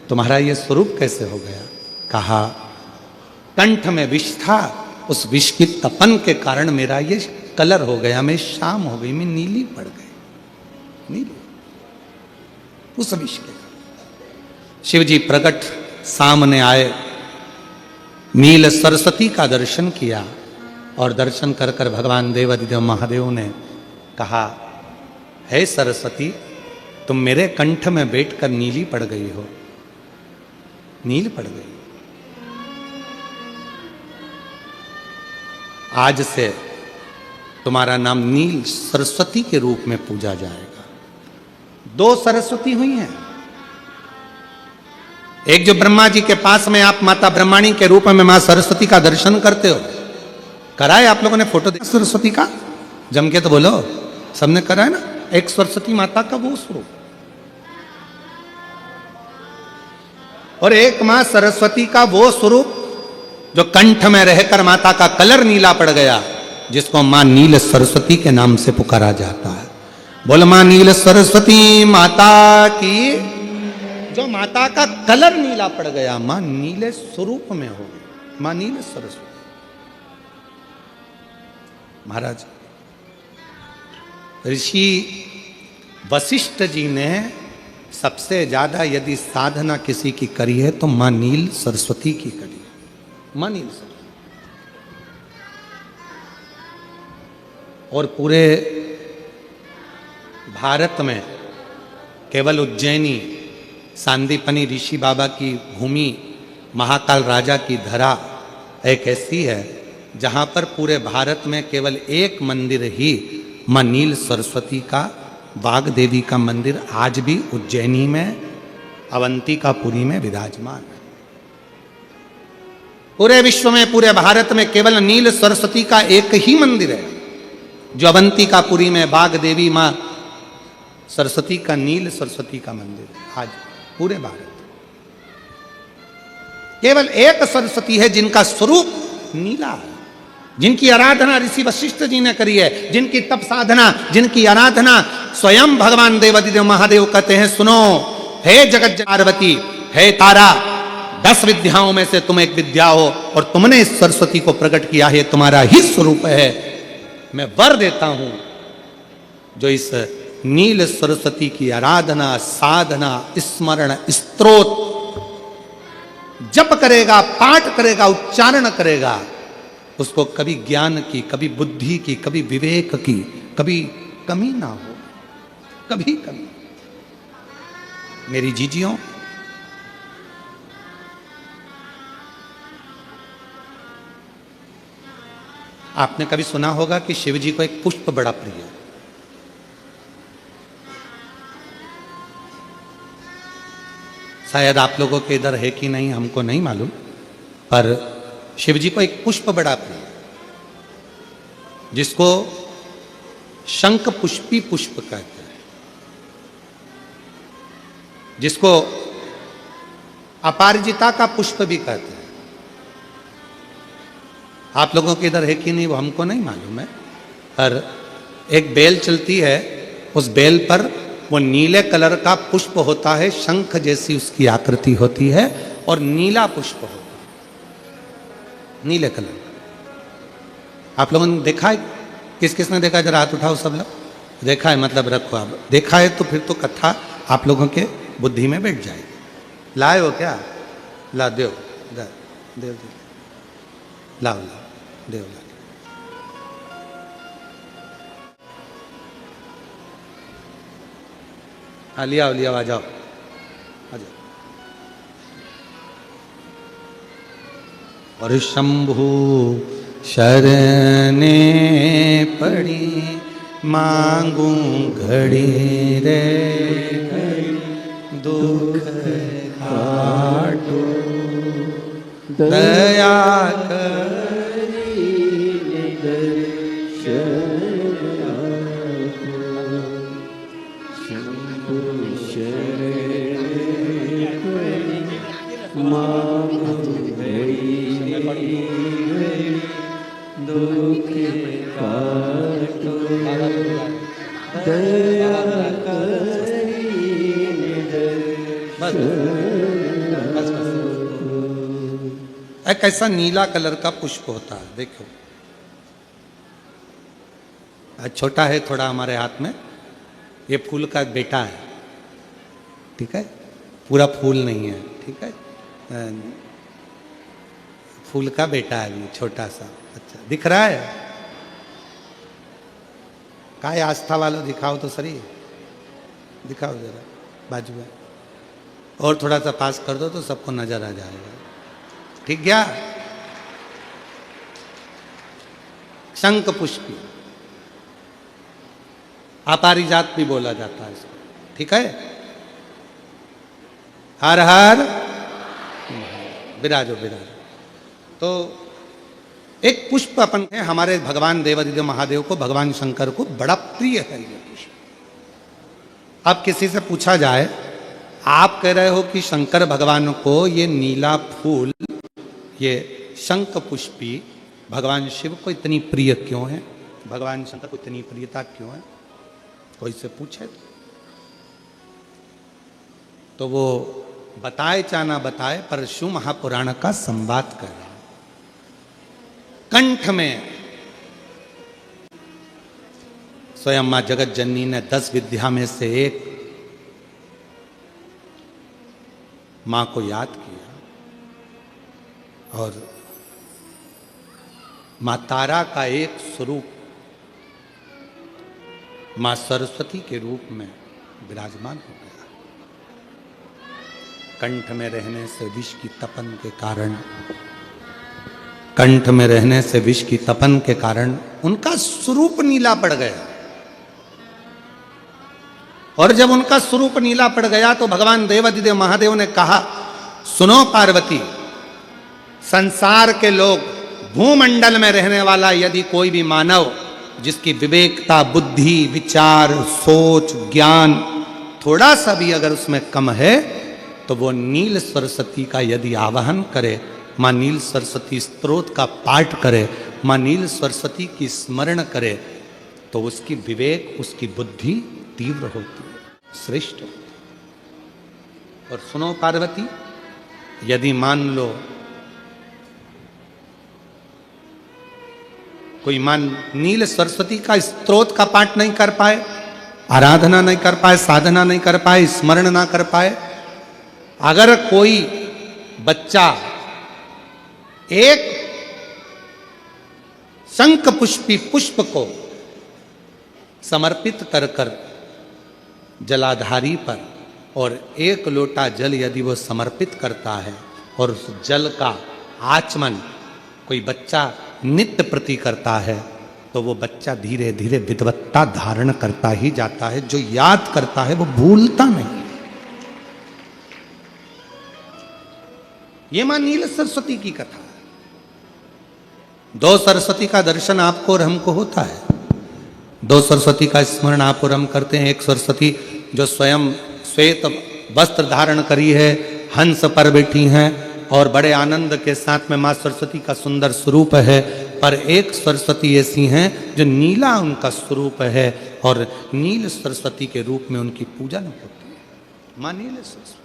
तुम्हारा ये स्वरूप कैसे हो गया? कहा, कंठ में विष था, उस विष की तपन के कारण मेरा ये कलर हो गया, मैं शाम हो गई, मैं नीली पड़ गई, नीली, उस विष के। शिव जी प्रकट सामने आए, नील सरस्वती का दर्शन किया और दर्शन कर कर भगवान देवाधिदेव महादेव ने कहा, हे सरस्वती, तुम मेरे कंठ में बैठकर नीली पड़ गई हो, नील पड़ गई। आज से तुम्हारा नाम नील सरस्वती के रूप में पूजा जाएगा। 2 सरस्वती हुई हैं। एक जो ब्रह्मा जी के पास में आप माता ब्रह्माणी के रूप में मां सरस्वती का दर्शन करते हो, कराए आप लोगों ने फोटो देखा सरस्वती का? जम के तो बोलो, सबने कराए ना? एक सरस्वती माता का वो स्वरूप, और एक मां सरस्वती का वो स्वरूप जो कंठ में रहकर माता का कलर नीला पड़ गया, जिसको मां नील सरस्वती के नाम से पुकारा जाता है। बोल मां नील सरस्वती माता की। जो माता का कलर नीला पड़ गया, मां नीले स्वरूप में हो गई, मां नील सरस्वती। महाराज, ऋषि वशिष्ठ जी ने सबसे ज्यादा यदि साधना किसी की करी है तो मां नील सरस्वती की करी है, मां नील सरस्वती। और पूरे भारत में केवल उज्जैनी सांदीपनी ऋषि बाबा की भूमि, महाकाल राजा की धरा एक ऐसी है जहां पर पूरे भारत में केवल एक मंदिर ही मां नील सरस्वती का, वाग देवी का मंदिर आज भी उज्जैनी में अवंतिकापुरी में विराजमान है। पूरे विश्व में, पूरे भारत में केवल नील सरस्वती का एक ही मंदिर है जो अवंतिकापुरी में वाग देवी मां सरस्वती का, नील सरस्वती का मंदिर है। आज पूरे भारत। केवल एक सरस्वती है जिनका स्वरूप नीला है, जिनकी आराधना ऋषि वशिष्ठ जी ने करी है, जिनकी तप साधना, जिनकी आराधना स्वयं भगवान देवादिदेव महादेव कहते हैं, सुनो हे जगत पार्वती, हे तारा, 10 विद्याओं में से तुम एक विद्या हो और तुमने इस सरस्वती को प्रकट किया है, तुम्हारा ही स्वरूप है। मैं वर देता हूं जो इस नील सरस्वती की आराधना, साधना, स्मरण, स्तोत्र जप करेगा, पाठ करेगा, उच्चारण करेगा, उसको कभी ज्ञान की, कभी बुद्धि की, कभी विवेक की, कभी कमी ना हो, कभी कमी। मेरी जीजियों, आपने कभी सुना होगा कि शिव जी को एक पुष्प बड़ा प्रिय है। शायद आप लोगों के इधर है कि नहीं हमको नहीं मालूम, पर शिव जी को एक पुष्प बड़ा प्रिय है जिसको शंख पुष्पी पुष्प कहते हैं, जिसको अपराजिता का पुष्प भी कहते हैं। आप लोगों के इधर है कि नहीं वो हमको नहीं मालूम है, पर एक बेल चलती है, उस बेल पर वो नीले कलर का पुष्प होता है, शंख जैसी उसकी आकृति होती है और नीला पुष्प होता है, नीले कलर। आप लोगों ने देखा है? किस किस ने देखा? जरा हाथ उठाओ सब लोग। देखा है मतलब रखो, आप देखा है तो फिर तो कथा आप लोगों के बुद्धि में बैठ जाएगी। लाए हो क्या? ला देव देव देव, लाओ लाओ देव ला। हाँ लिया लिया, आ जाओ आ जाओ। और शंभु शरणे पड़ी मांगू घड़ी रे दुख काटो दया एक ऐसा नीला कलर का पुष्प होता है, देखो छोटा है थोड़ा हमारे हाथ में, ये फूल का बेटा है, ठीक है, पूरा फूल नहीं है, ठीक है, फूल का बेटा है ये छोटा सा। अच्छा दिख रहा है? काय आस्था वालों दिखाओ तो सही, दिखाओ जरा बाजू में, और थोड़ा सा पास कर दो तो सबको नजर आ जाएगा। ठीक गया? शंख पुष्पी, अपारिजात भी बोला जाता है इसको, ठीक है। हर हर विराजो विराजो। तो एक पुष्प अपन है हमारे भगवान देवादिदेव महादेव को, भगवान शंकर को बड़ा प्रिय है ये पुष्प। अब किसी से पूछा जाए, आप कह रहे हो कि शंकर भगवान को ये नीला फूल, ये शंख पुष्पी भगवान शिव को इतनी प्रिय क्यों है, भगवान शंकर को इतनी प्रियता क्यों है, कोई से पूछे तो वो बताए चाहे ना बताए, पर शिव महापुराण का संवाद कर रहे हैं। कंठ में स्वयं मां जगत जननी ने 10 विद्या में से एक मां को याद किया, और मां तारा का एक स्वरूप मां सरस्वती के रूप में विराजमान हो गया। कंठ में रहने से विष की तपन के कारण, कंठ में रहने से विष की तपन के कारण उनका स्वरूप नीला पड़ गया, और जब उनका स्वरूप नीला पड़ गया तो भगवान देवादिदेव महादेव ने कहा, सुनो पार्वती, संसार के लोग, भूमंडल में रहने वाला यदि कोई भी मानव जिसकी विवेकता, बुद्धि, विचार, सोच, ज्ञान थोड़ा सा भी अगर उसमें कम है, तो वो नील सरस्वती का यदि आवाहन करे, माँ नील सरस्वती स्तोत्र का पाठ करे, माँ नील सरस्वती की स्मरण करे, तो उसकी विवेक, उसकी बुद्धि तीव्र होती है, श्रेष्ठ होती है। और सुनो पार्वती, यदि मान लो कोई मान नील सरस्वती का स्तोत्र का पाठ नहीं कर पाए, आराधना नहीं कर पाए, साधना नहीं कर पाए, स्मरण ना कर पाए, अगर कोई बच्चा एक शंख पुष्पी पुष्प को समर्पित कर कर जलाधारी पर और एक लोटा जल यदि वो समर्पित करता है और उस जल का आचमन कोई बच्चा नित्य प्रति करता है, तो वो बच्चा धीरे धीरे विद्वत्ता धारण करता ही जाता है। जो याद करता है वो भूलता नहीं। ये मां नील सरस्वती की कथा है। दो सरस्वती का दर्शन आपको और हमको होता है, दो सरस्वती का स्मरण आप और हम करते हैं। एक सरस्वती जो स्वयं श्वेत वस्त्र धारण करी है, हंस पर बैठी हैं और बड़े आनंद के साथ में माँ सरस्वती का सुंदर स्वरूप है। पर एक सरस्वती ऐसी हैं जो नीला उनका स्वरूप है और नील सरस्वती के रूप में उनकी पूजा न होती है। माँ नील सरस्वती।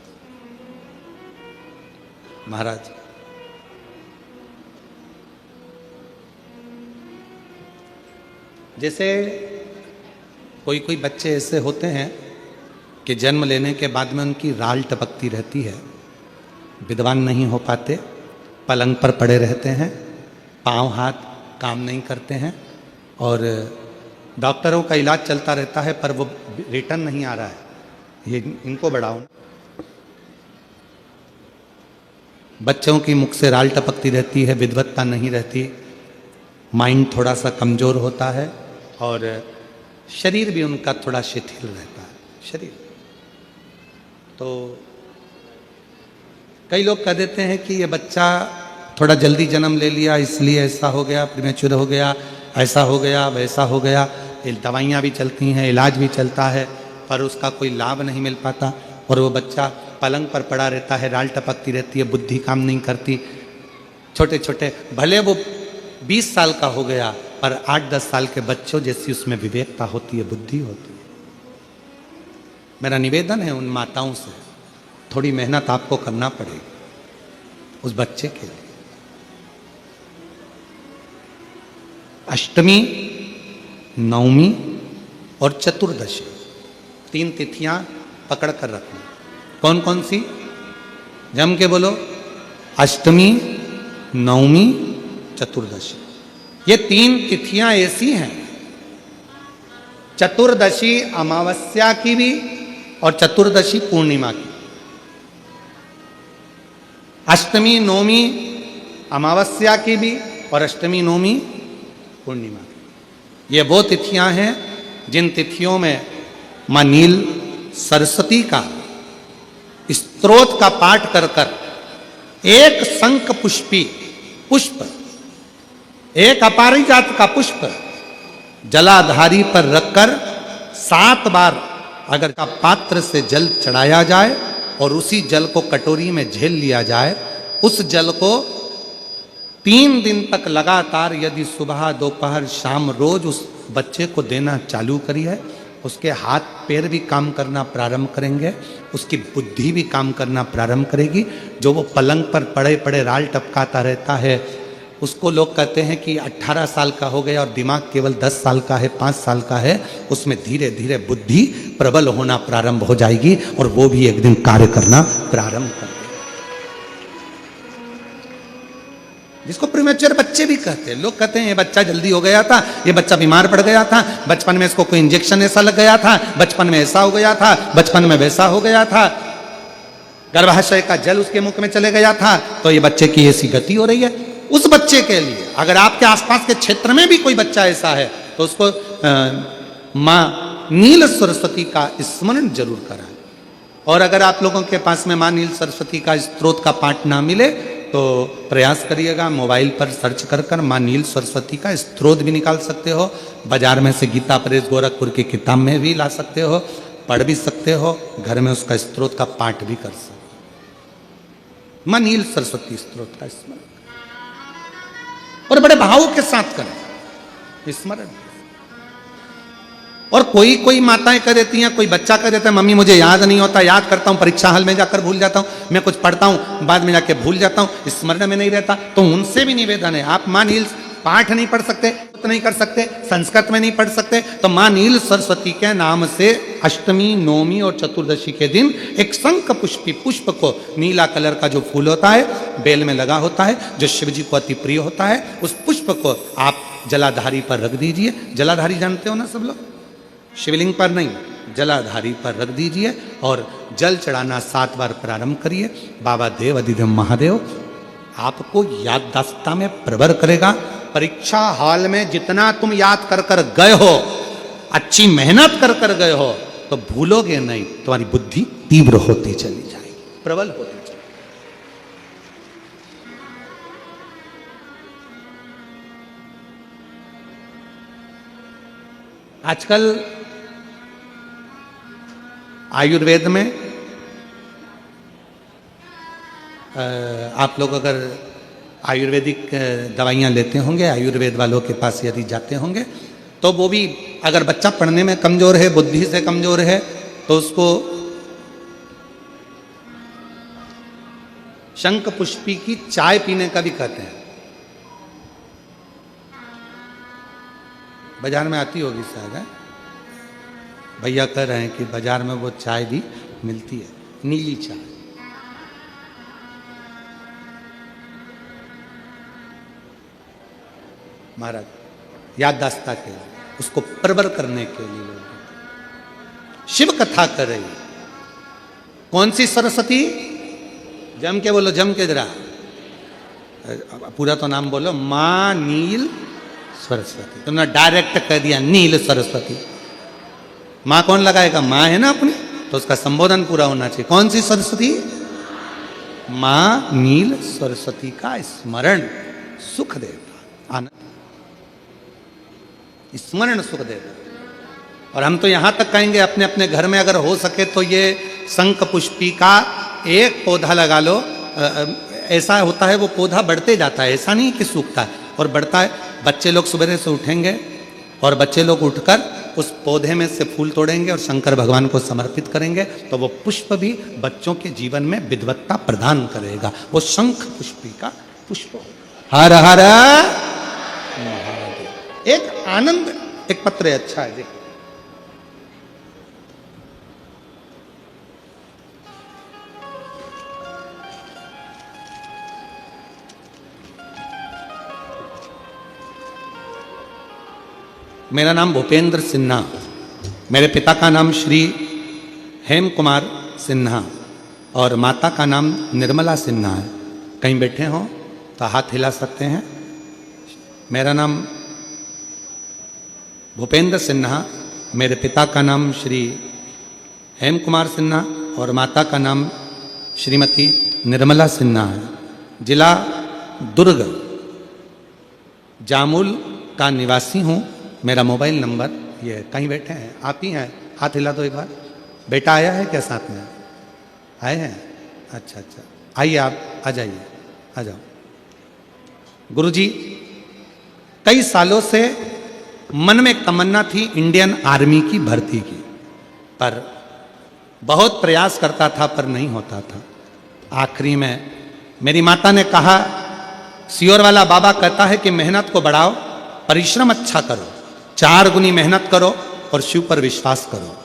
महाराज जैसे कोई कोई बच्चे ऐसे होते हैं कि जन्म लेने के बाद में उनकी राल टपकती रहती है, विद्वान नहीं हो पाते, पलंग पर पड़े रहते हैं, पांव हाथ काम नहीं करते हैं और डॉक्टरों का इलाज चलता रहता है पर वो रिटर्न नहीं आ रहा है। ये इनको बढ़ाओ। बच्चों की मुख से राल टपकती रहती है, विद्वत्ता नहीं रहती, माइंड थोड़ा सा कमजोर होता है और शरीर भी उनका थोड़ा शिथिल रहता है। शरीर तो कई लोग कह देते हैं कि ये बच्चा थोड़ा जल्दी जन्म ले लिया इसलिए ऐसा हो गया, प्रीमेच्योर हो गया, ऐसा हो गया, वैसा हो गया। दवाइयाँ भी चलती हैं, इलाज भी चलता है, पर उसका कोई लाभ नहीं मिल पाता और वो बच्चा पलंग पर पड़ा रहता है, राल टपकती रहती है, बुद्धि काम नहीं करती। छोटे छोटे भले वो 20 साल का हो गया पर 8-10 साल के बच्चों जैसी उसमें विवेकता होती है, बुद्धि होती है। मेरा निवेदन है उन माताओं से, थोड़ी मेहनत आपको करना पड़ेगी उस बच्चे के लिए। अष्टमी, नवमी और चतुर्दशी 3 तिथियां पकड़ कर रखना। कौन कौन सी? जम के बोलो। अष्टमी, नवमी, चतुर्दशी। ये 3 तिथियां ऐसी हैं, चतुर्दशी अमावस्या की भी और चतुर्दशी पूर्णिमा की। अष्टमी नवमी अमावस्या की भी और अष्टमी नवमी पूर्णिमा की। ये वो तिथियां हैं जिन तिथियों में मां नील सरस्वती का स्तोत्र का पाठ कर कर एक शंख पुष्पी पुष्प, एक अपारिजात का पुष्प जलाधारी पर रखकर 7 बार अगर का पात्र से जल चढ़ाया जाए और उसी जल को कटोरी में झेल लिया जाए, उस जल को 3 दिन तक लगातार यदि सुबह दोपहर शाम रोज उस बच्चे को देना चालू करिए, उसके हाथ पैर भी काम करना प्रारंभ करेंगे, उसकी बुद्धि भी काम करना प्रारंभ करेगी। जो वो पलंग पर पड़े पड़े राल टपकाता रहता है, उसको लोग कहते हैं कि 18 साल का हो गया और दिमाग केवल 10 साल का है, 5 साल का है, उसमें धीरे धीरे बुद्धि प्रबल होना प्रारंभ हो जाएगी और वो भी एक दिन कार्य करना प्रारंभ कर देगा। जिसको प्रीमेच्योर बच्चे भी कहते हैं। लोग कहते हैं ये बच्चा जल्दी हो गया था, ये बच्चा बीमार पड़ गया था, बचपन में इसको कोई इंजेक्शन ऐसा लग गया था, बचपन में ऐसा हो गया था, बचपन में वैसा हो गया था, गर्भाशय का जल उसके मुख में चले गया था, तो ये बच्चे की ऐसी गति हो रही है। उस बच्चे के लिए अगर आपके आसपास के क्षेत्र में भी कोई बच्चा ऐसा है तो उसको मां नील सरस्वती का स्मरण जरूर कराएं। और अगर आप लोगों के पास में मां नील सरस्वती का स्तोत्र का पाठ ना मिले तो प्रयास करिएगा, मोबाइल पर सर्च कर कर मां नील सरस्वती का स्तोत्र भी निकाल सकते हो। बाजार में से गीता प्रेस गोरखपुर की किताब में भी ला सकते हो, पढ़ भी सकते हो, घर में उसका स्तोत्र का पाठ भी कर सकते हो। मां नील सरस्वती स्तोत्र का स्मरण और बड़े भाव के साथ करें स्मरण। और कोई कोई माताएं कर देती हैं, कोई बच्चा कर देता है, मम्मी मुझे याद नहीं होता, याद करता हूं परीक्षा हॉल में जाकर भूल जाता हूं, मैं कुछ पढ़ता हूं बाद में जाके भूल जाता हूं, स्मरण में नहीं रहता। तो उनसे भी निवेदन है, आप मां नील पाठ नहीं पढ़ सकते, नहीं कर सकते, संस्कृत में नहीं पढ़ सकते, तो मां नील सरस्वती के नाम से अष्टमी, नवमी और चतुर्दशी के दिन एक शंख पुष्पी पुष्प को, नीला कलर का जो फूल होता है बेल में लगा होता है, जो शिव जी को अति प्रिय होता है, उस पुष्प को आप जलाधारी पर रख दीजिए। जलाधारी जानते हो ना सब लोग, शिवलिंग पर नहीं, जलाधारी पर रख दीजिए और जल चढ़ाना 7 बार प्रारंभ करिए। बाबा देव अधिदेव महादेव आपको याददाश्तता में प्रवर करेगा। परीक्षा हॉल में जितना तुम याद कर कर गए हो, अच्छी मेहनत कर कर गए हो, तो भूलोगे नहीं, तुम्हारी बुद्धि तीव्र होती चली जाएगी, प्रबल होती चली। आजकल आयुर्वेद में आप लोग अगर आयुर्वेदिक दवाइयाँ लेते होंगे, आयुर्वेद वालों के पास यदि जाते होंगे, तो वो भी अगर बच्चा पढ़ने में कमज़ोर है, बुद्धि से कमज़ोर है, तो उसको शंख पुष्पी की चाय पीने का भी कहते हैं। बाजार में आती होगी शायद, है? भैया कह रहे हैं कि बाजार में वो चाय भी मिलती है, नीली चाय। महाराज याददाश्ता के लिए, उसको प्रबर करने के लिए लोग शिव कथा कर रही है। कौन सी सरस्वती? जम के बोलो, जम के जरा, पूरा तो नाम बोलो। मां नील सरस्वती। तुमने डायरेक्ट कह दिया नील सरस्वती। मां कौन लगाएगा? मां है ना अपनी, तो उसका संबोधन पूरा होना चाहिए। कौन सी सरस्वती? मां नील सरस्वती का स्मरण सुख देता, आनंद, स्मरण सुख देता। और हम तो यहां तक कहेंगे, अपने अपने घर में अगर हो सके तो ये शंख पुष्पी का एक पौधा लगा लो। ऐसा होता है वो पौधा बढ़ते जाता है, ऐसा नहीं कि सूखता है, और बढ़ता है। बच्चे लोग सुबह से उठेंगे और बच्चे लोग उठकर उस पौधे में से फूल तोड़ेंगे और शंकर भगवान को समर्पित करेंगे, तो वो पुष्प भी बच्चों के जीवन में विद्वत्ता प्रदान करेगा। वो शंख पुष्पी का पुष्प। हर हर महादेव। एक आनंद, एक पत्र है, अच्छा है, देखो। मेरा नाम भूपेंद्र सिन्हा, मेरे पिता का नाम श्री हेम कुमार सिन्हा और माता का नाम निर्मला सिन्हा है। कहीं बैठे हो तो हाथ हिला सकते हैं। मेरा नाम भूपेंद्र सिन्हा, मेरे पिता का नाम श्री हेम कुमार सिन्हा और माता का नाम श्रीमती निर्मला सिन्हा है। जिला दुर्ग, जामुल का निवासी हूँ। मेरा मोबाइल नंबर ये है। कहीं बैठे हैं? आप ही हैं? हाथ हिला दो एक बार। बेटा आया है क्या साथ में? आए हैं? अच्छा अच्छा, आइए, आप आ जाइए, आ जाओ। गुरुजी, कई सालों से मन में एक तमन्ना थी इंडियन आर्मी की भर्ती की, पर बहुत प्रयास करता था पर नहीं होता था। आखिरी में मेरी माता ने कहा, सियोर वाला बाबा कहता है कि मेहनत को बढ़ाओ, परिश्रम अच्छा करो, 4 गुनी मेहनत करो और शिव पर विश्वास करो।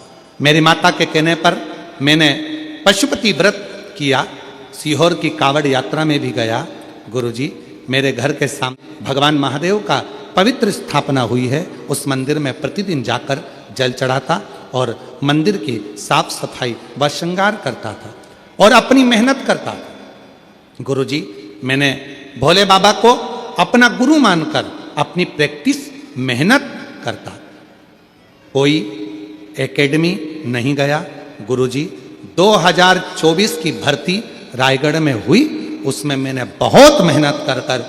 मेरी माता के कहने पर मैंने पशुपति व्रत किया, सीहोर की कावड़ यात्रा में भी गया। गुरुजी, मेरे घर के सामने भगवान महादेव का पवित्र स्थापना हुई है, उस मंदिर में प्रतिदिन जाकर जल चढ़ाता और मंदिर की साफ सफाई व श्रृंगार करता था और अपनी मेहनत करता था। गुरुजी, मैंने भोले बाबा को अपना गुरु मानकर अपनी प्रैक्टिस मेहनत करता। कोई एकेडमी नहीं गया। गुरुजी, 2024 की भर्ती रायगढ़ में हुई, उसमें मैंने बहुत मेहनत कर कर,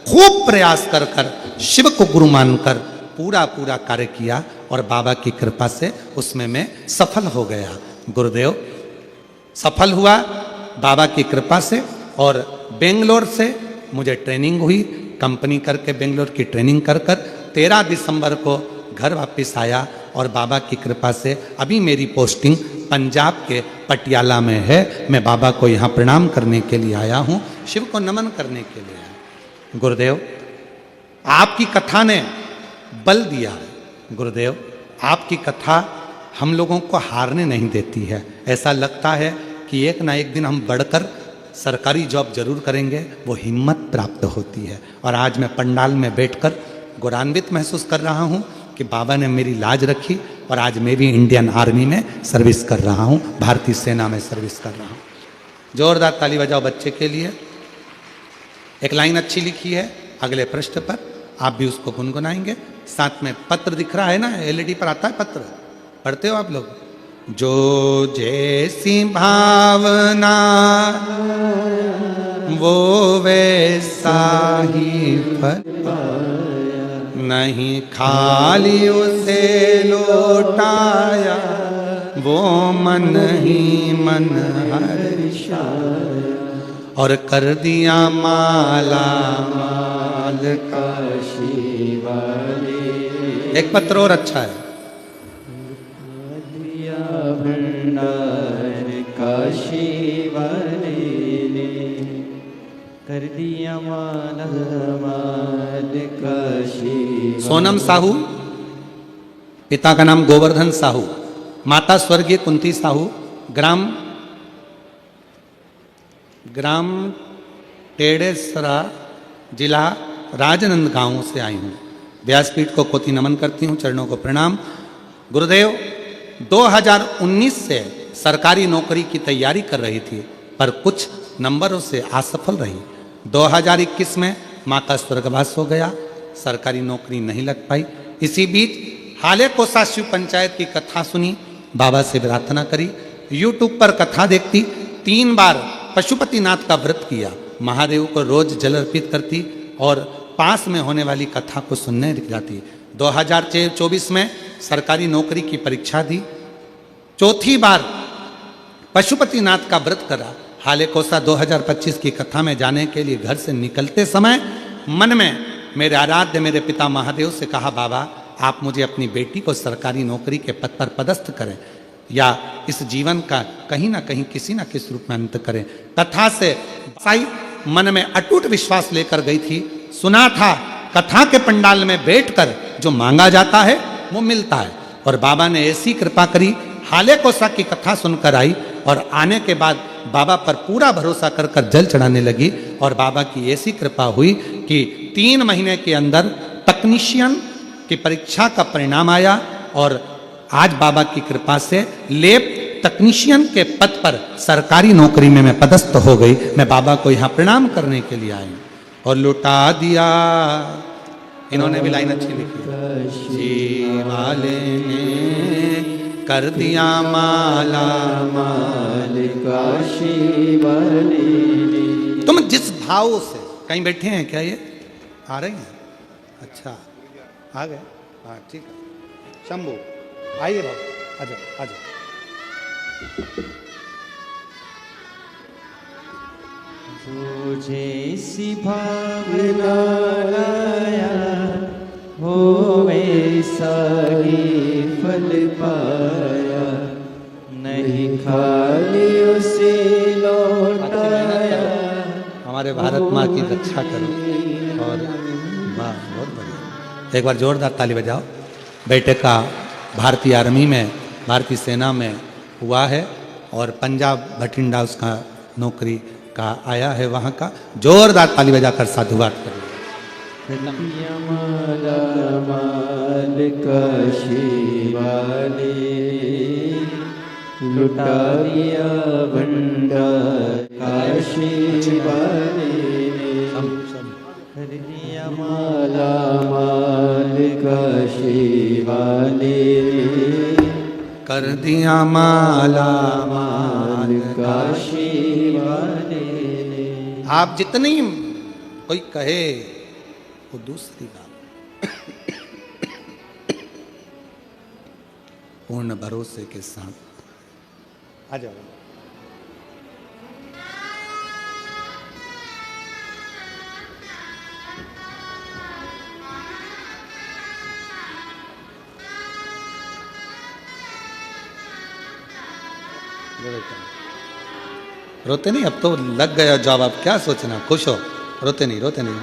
खूब प्रयास कर कर, शिव को गुरु मानकर पूरा पूरा कार्य किया और बाबा की कृपा से उसमें मैं सफल हो गया। गुरुदेव, सफल हुआ बाबा की कृपा से। और बेंगलोर से मुझे ट्रेनिंग हुई, कंपनी करके बेंगलोर की ट्रेनिंग कर 13 दिसंबर को घर वापस आया और बाबा की कृपा से अभी मेरी पोस्टिंग पंजाब के पटियाला में है। मैं बाबा को यहाँ प्रणाम करने के लिए आया हूँ, शिव को नमन करने के लिए आया। गुरुदेव, आपकी कथा ने बल दिया है। गुरुदेव, आपकी कथा हम लोगों को हारने नहीं देती है। ऐसा लगता है कि एक ना एक दिन हम बढ़कर सरकारी जॉब जरूर करेंगे, वो हिम्मत प्राप्त होती है। और आज मैं पंडाल में बैठकर गौरवान्वित महसूस कर रहा हूँ कि बाबा ने मेरी लाज रखी और आज मैं भी इंडियन आर्मी में सर्विस कर रहा हूँ, भारतीय सेना में सर्विस कर रहा हूँ। जोरदार ताली बजाओ बच्चे के लिए। एक लाइन अच्छी लिखी है अगले पृष्ठ पर, आप भी उसको गुनगुनाएंगे। साथ में पत्र दिख रहा है ना, एलईडी पर आता है पत्र, पढ़ते हो आप लोग? जो जैसी भावना वो वैसा ही फल, नहीं खाली उसे लौटाया, वो मन ही मन हर्षाया, और कर दिया माला माल काशी वाले। एक पत्र और अच्छा है, भंडार काशी वाले ने कर दिया माला माल काशी। सोनम साहू, पिता का नाम गोवर्धन साहू, माता स्वर्गीय कुंती साहू, ग्राम टेढ़ेसरा, जिला राजनांदगांव से आई हूँ। व्यासपीठ को कोटि नमन करती हूँ, चरणों को प्रणाम। गुरुदेव, 2019 से सरकारी नौकरी की तैयारी कर रही थी, पर कुछ नंबरों से असफल रही। 2021 में माँ का स्वर्गवास हो गया, सरकारी नौकरी नहीं लग पाई। इसी बीच हाले कोसा शिव पंचायत की कथा सुनी, बाबा से प्रार्थना करी, यूट्यूब पर कथा देखती, 3 बार पशुपतिनाथ का व्रत किया, महादेव को रोज जल अर्पित करती और पास में होने वाली कथा को सुनने जाती। 2024 में सरकारी नौकरी की परीक्षा दी, 4थी बार पशुपतिनाथ का व्रत करा। हाले कोसा 2025 की कथा में जाने के लिए घर से निकलते समय मन में मेरे आराध्य मेरे पिता महादेव से कहा, बाबा आप मुझे अपनी बेटी को सरकारी नौकरी के पद पर पदस्थ करें या इस जीवन का कहीं ना कहीं किसी ना किसी रूप में अंत करें। कथा से साई मन में अटूट विश्वास लेकर गई थी। सुना था कथा के पंडाल में बैठकर जो मांगा जाता है वो मिलता है, और बाबा ने ऐसी कृपा करी, हाले कोसा की कथा सुनकर आई और आने के बाद बाबा पर पूरा भरोसा कर कर जल चढ़ाने लगी। और बाबा की ऐसी कृपा हुई कि 3 महीने के अंदर टेक्नीशियन की परीक्षा का परिणाम आया और आज बाबा की कृपा से लैब टेक्नीशियन के पद पर सरकारी नौकरी में मैं पदस्थ हो गई। मैं बाबा को यहाँ प्रणाम करने के लिए आई और लुटा दिया। इन्होंने भी लाइन अच्छी लिखी, जी वाले ने कर दिया माला माल काशी वाले ने। तुम जिस भाव से, कहीं बैठे हैं क्या, ये आ रहे हैं? अच्छा आ गए, हाँ ठीक है। शंभू आइए बाबू, आजा आजा। जो जैसी भावना लाया हो वैसा ही फल पाया, नहीं खाली उसे लौटाया। हमारे भारत माँ की रक्षा करो। और वाह, बहुत बढ़िया, एक बार जोरदार ताली बजाओ। बेटे का भारतीय आर्मी में, भारतीय सेना में हुआ है और पंजाब भटिंडा उसका नौकरी का आया है, वहाँ का। जोरदार ताली बजाकर साधुवाद करिए। माला माल काशी वाले, लुटा दिया भंडार काशी वाले ने। कर दिया माला माल काशी वाले, कर दिया माला माल काशी वाले ने। आप जितनी कोई कहे वो दूसरी बात, पूर्ण भरोसे के साथ आ जाओ। रोते नहीं, अब तो लग गया जॉब, अब क्या सोचना, खुश हो, रोते नहीं, रोते नहीं।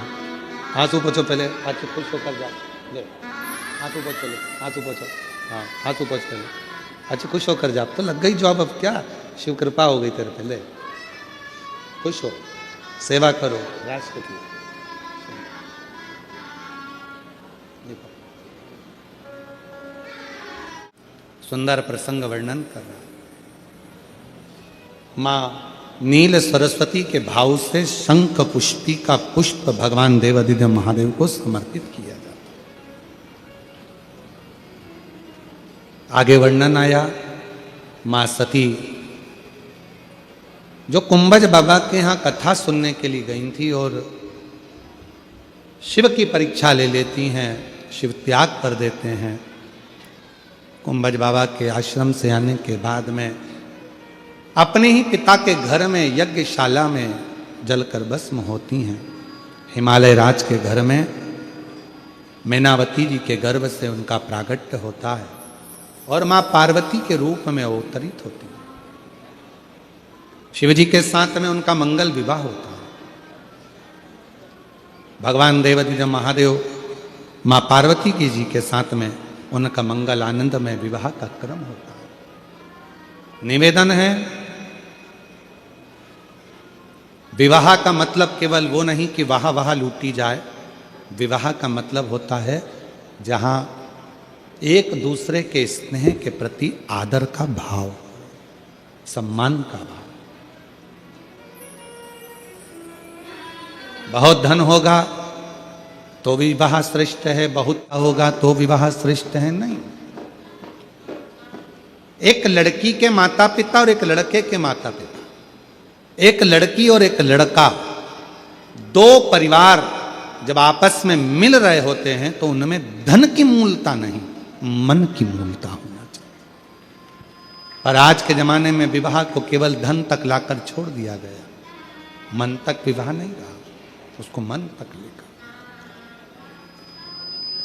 आंसू पोछो पहले, आज खुश होकर जाओ, ले आंसू पोछ पहले, आंसू पोछो, हाँ आंसू पोछ पहले, अच्छा खुश होकर जा, अब तो लग गई जॉब, अब क्या शिव कृपा हो गई तेरे पहले, खुश हो, सेवा करो राष्ट्र की। सुंदर प्रसंग वर्णन कर रहा है। मां नील सरस्वती के भाव से शंख पुष्पी का पुष्प भगवान देवादिदेव महादेव को समर्पित किया जाता। आगे वर्णन आया, मां सती जो कुंभज बाबा के यहाँ कथा सुनने के लिए गई थी और शिव की परीक्षा ले लेती हैं, शिव त्याग कर देते हैं। कुंभज बाबा के आश्रम से आने के बाद में अपने ही पिता के घर में यज्ञशाला में जलकर भस्म होती हैं। हिमालय राज के घर में मैनावती जी के गर्भ से उनका प्रागट्य होता है और मां पार्वती के रूप में अवतरित होती है। शिवजी के साथ में उनका मंगल विवाह होता है। भगवान देवादिदेव महादेव मां पार्वती की जी के साथ में उनका मंगल आनंद में विवाह का क्रम होता है। निवेदन है, विवाह का मतलब केवल वो नहीं कि वाह वाह लूटी जाए। विवाह का मतलब होता है जहां एक दूसरे के स्नेह के प्रति आदर का भाव, सम्मान का भाव। बहुत धन होगा तो विवाह श्रेष्ठ है, बहुत होगा तो विवाह श्रेष्ठ है, नहीं। एक लड़की के माता पिता और एक लड़के के माता पिता, एक लड़की और एक लड़का, दो परिवार जब आपस में मिल रहे होते हैं तो उनमें धन की मूलता नहीं, मन की मूलता होना चाहिए। पर आज के जमाने में विवाह को केवल धन तक लाकर छोड़ दिया गया, मन तक विवाह नहीं रहा, उसको मन तक लेकर।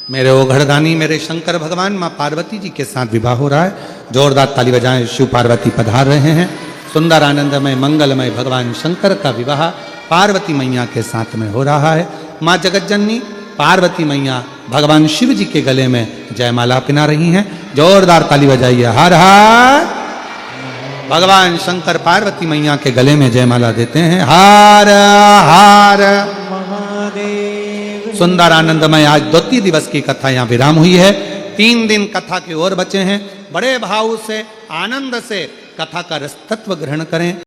मेरे ओघड़दानी मेरे शंकर भगवान मां पार्वती जी के साथ विवाह हो रहा है। जोरदार ताली बजाएं, शिव पार्वती पधार रहे हैं। सुंदर आनंदमय मंगलमय भगवान शंकर का विवाह पार्वती मैया के साथ में हो रहा है। मां जगतजननी पार्वती मैया भगवान शिव जी के गले में जयमाला पहना रही हैं। जोरदार ताली बजाइए, हर हर। भगवान शंकर पार्वती मैया के गले में जयमाला देते हैं, हर हर महादेव। सुंदर आनंदमय आज द्वितीय दिवस की कथा यहाँ विराम हुई है। 3 दिन कथा के और बचे हैं। बड़े भाव से आनंद से कथा का रस तत्व ग्रहण करें।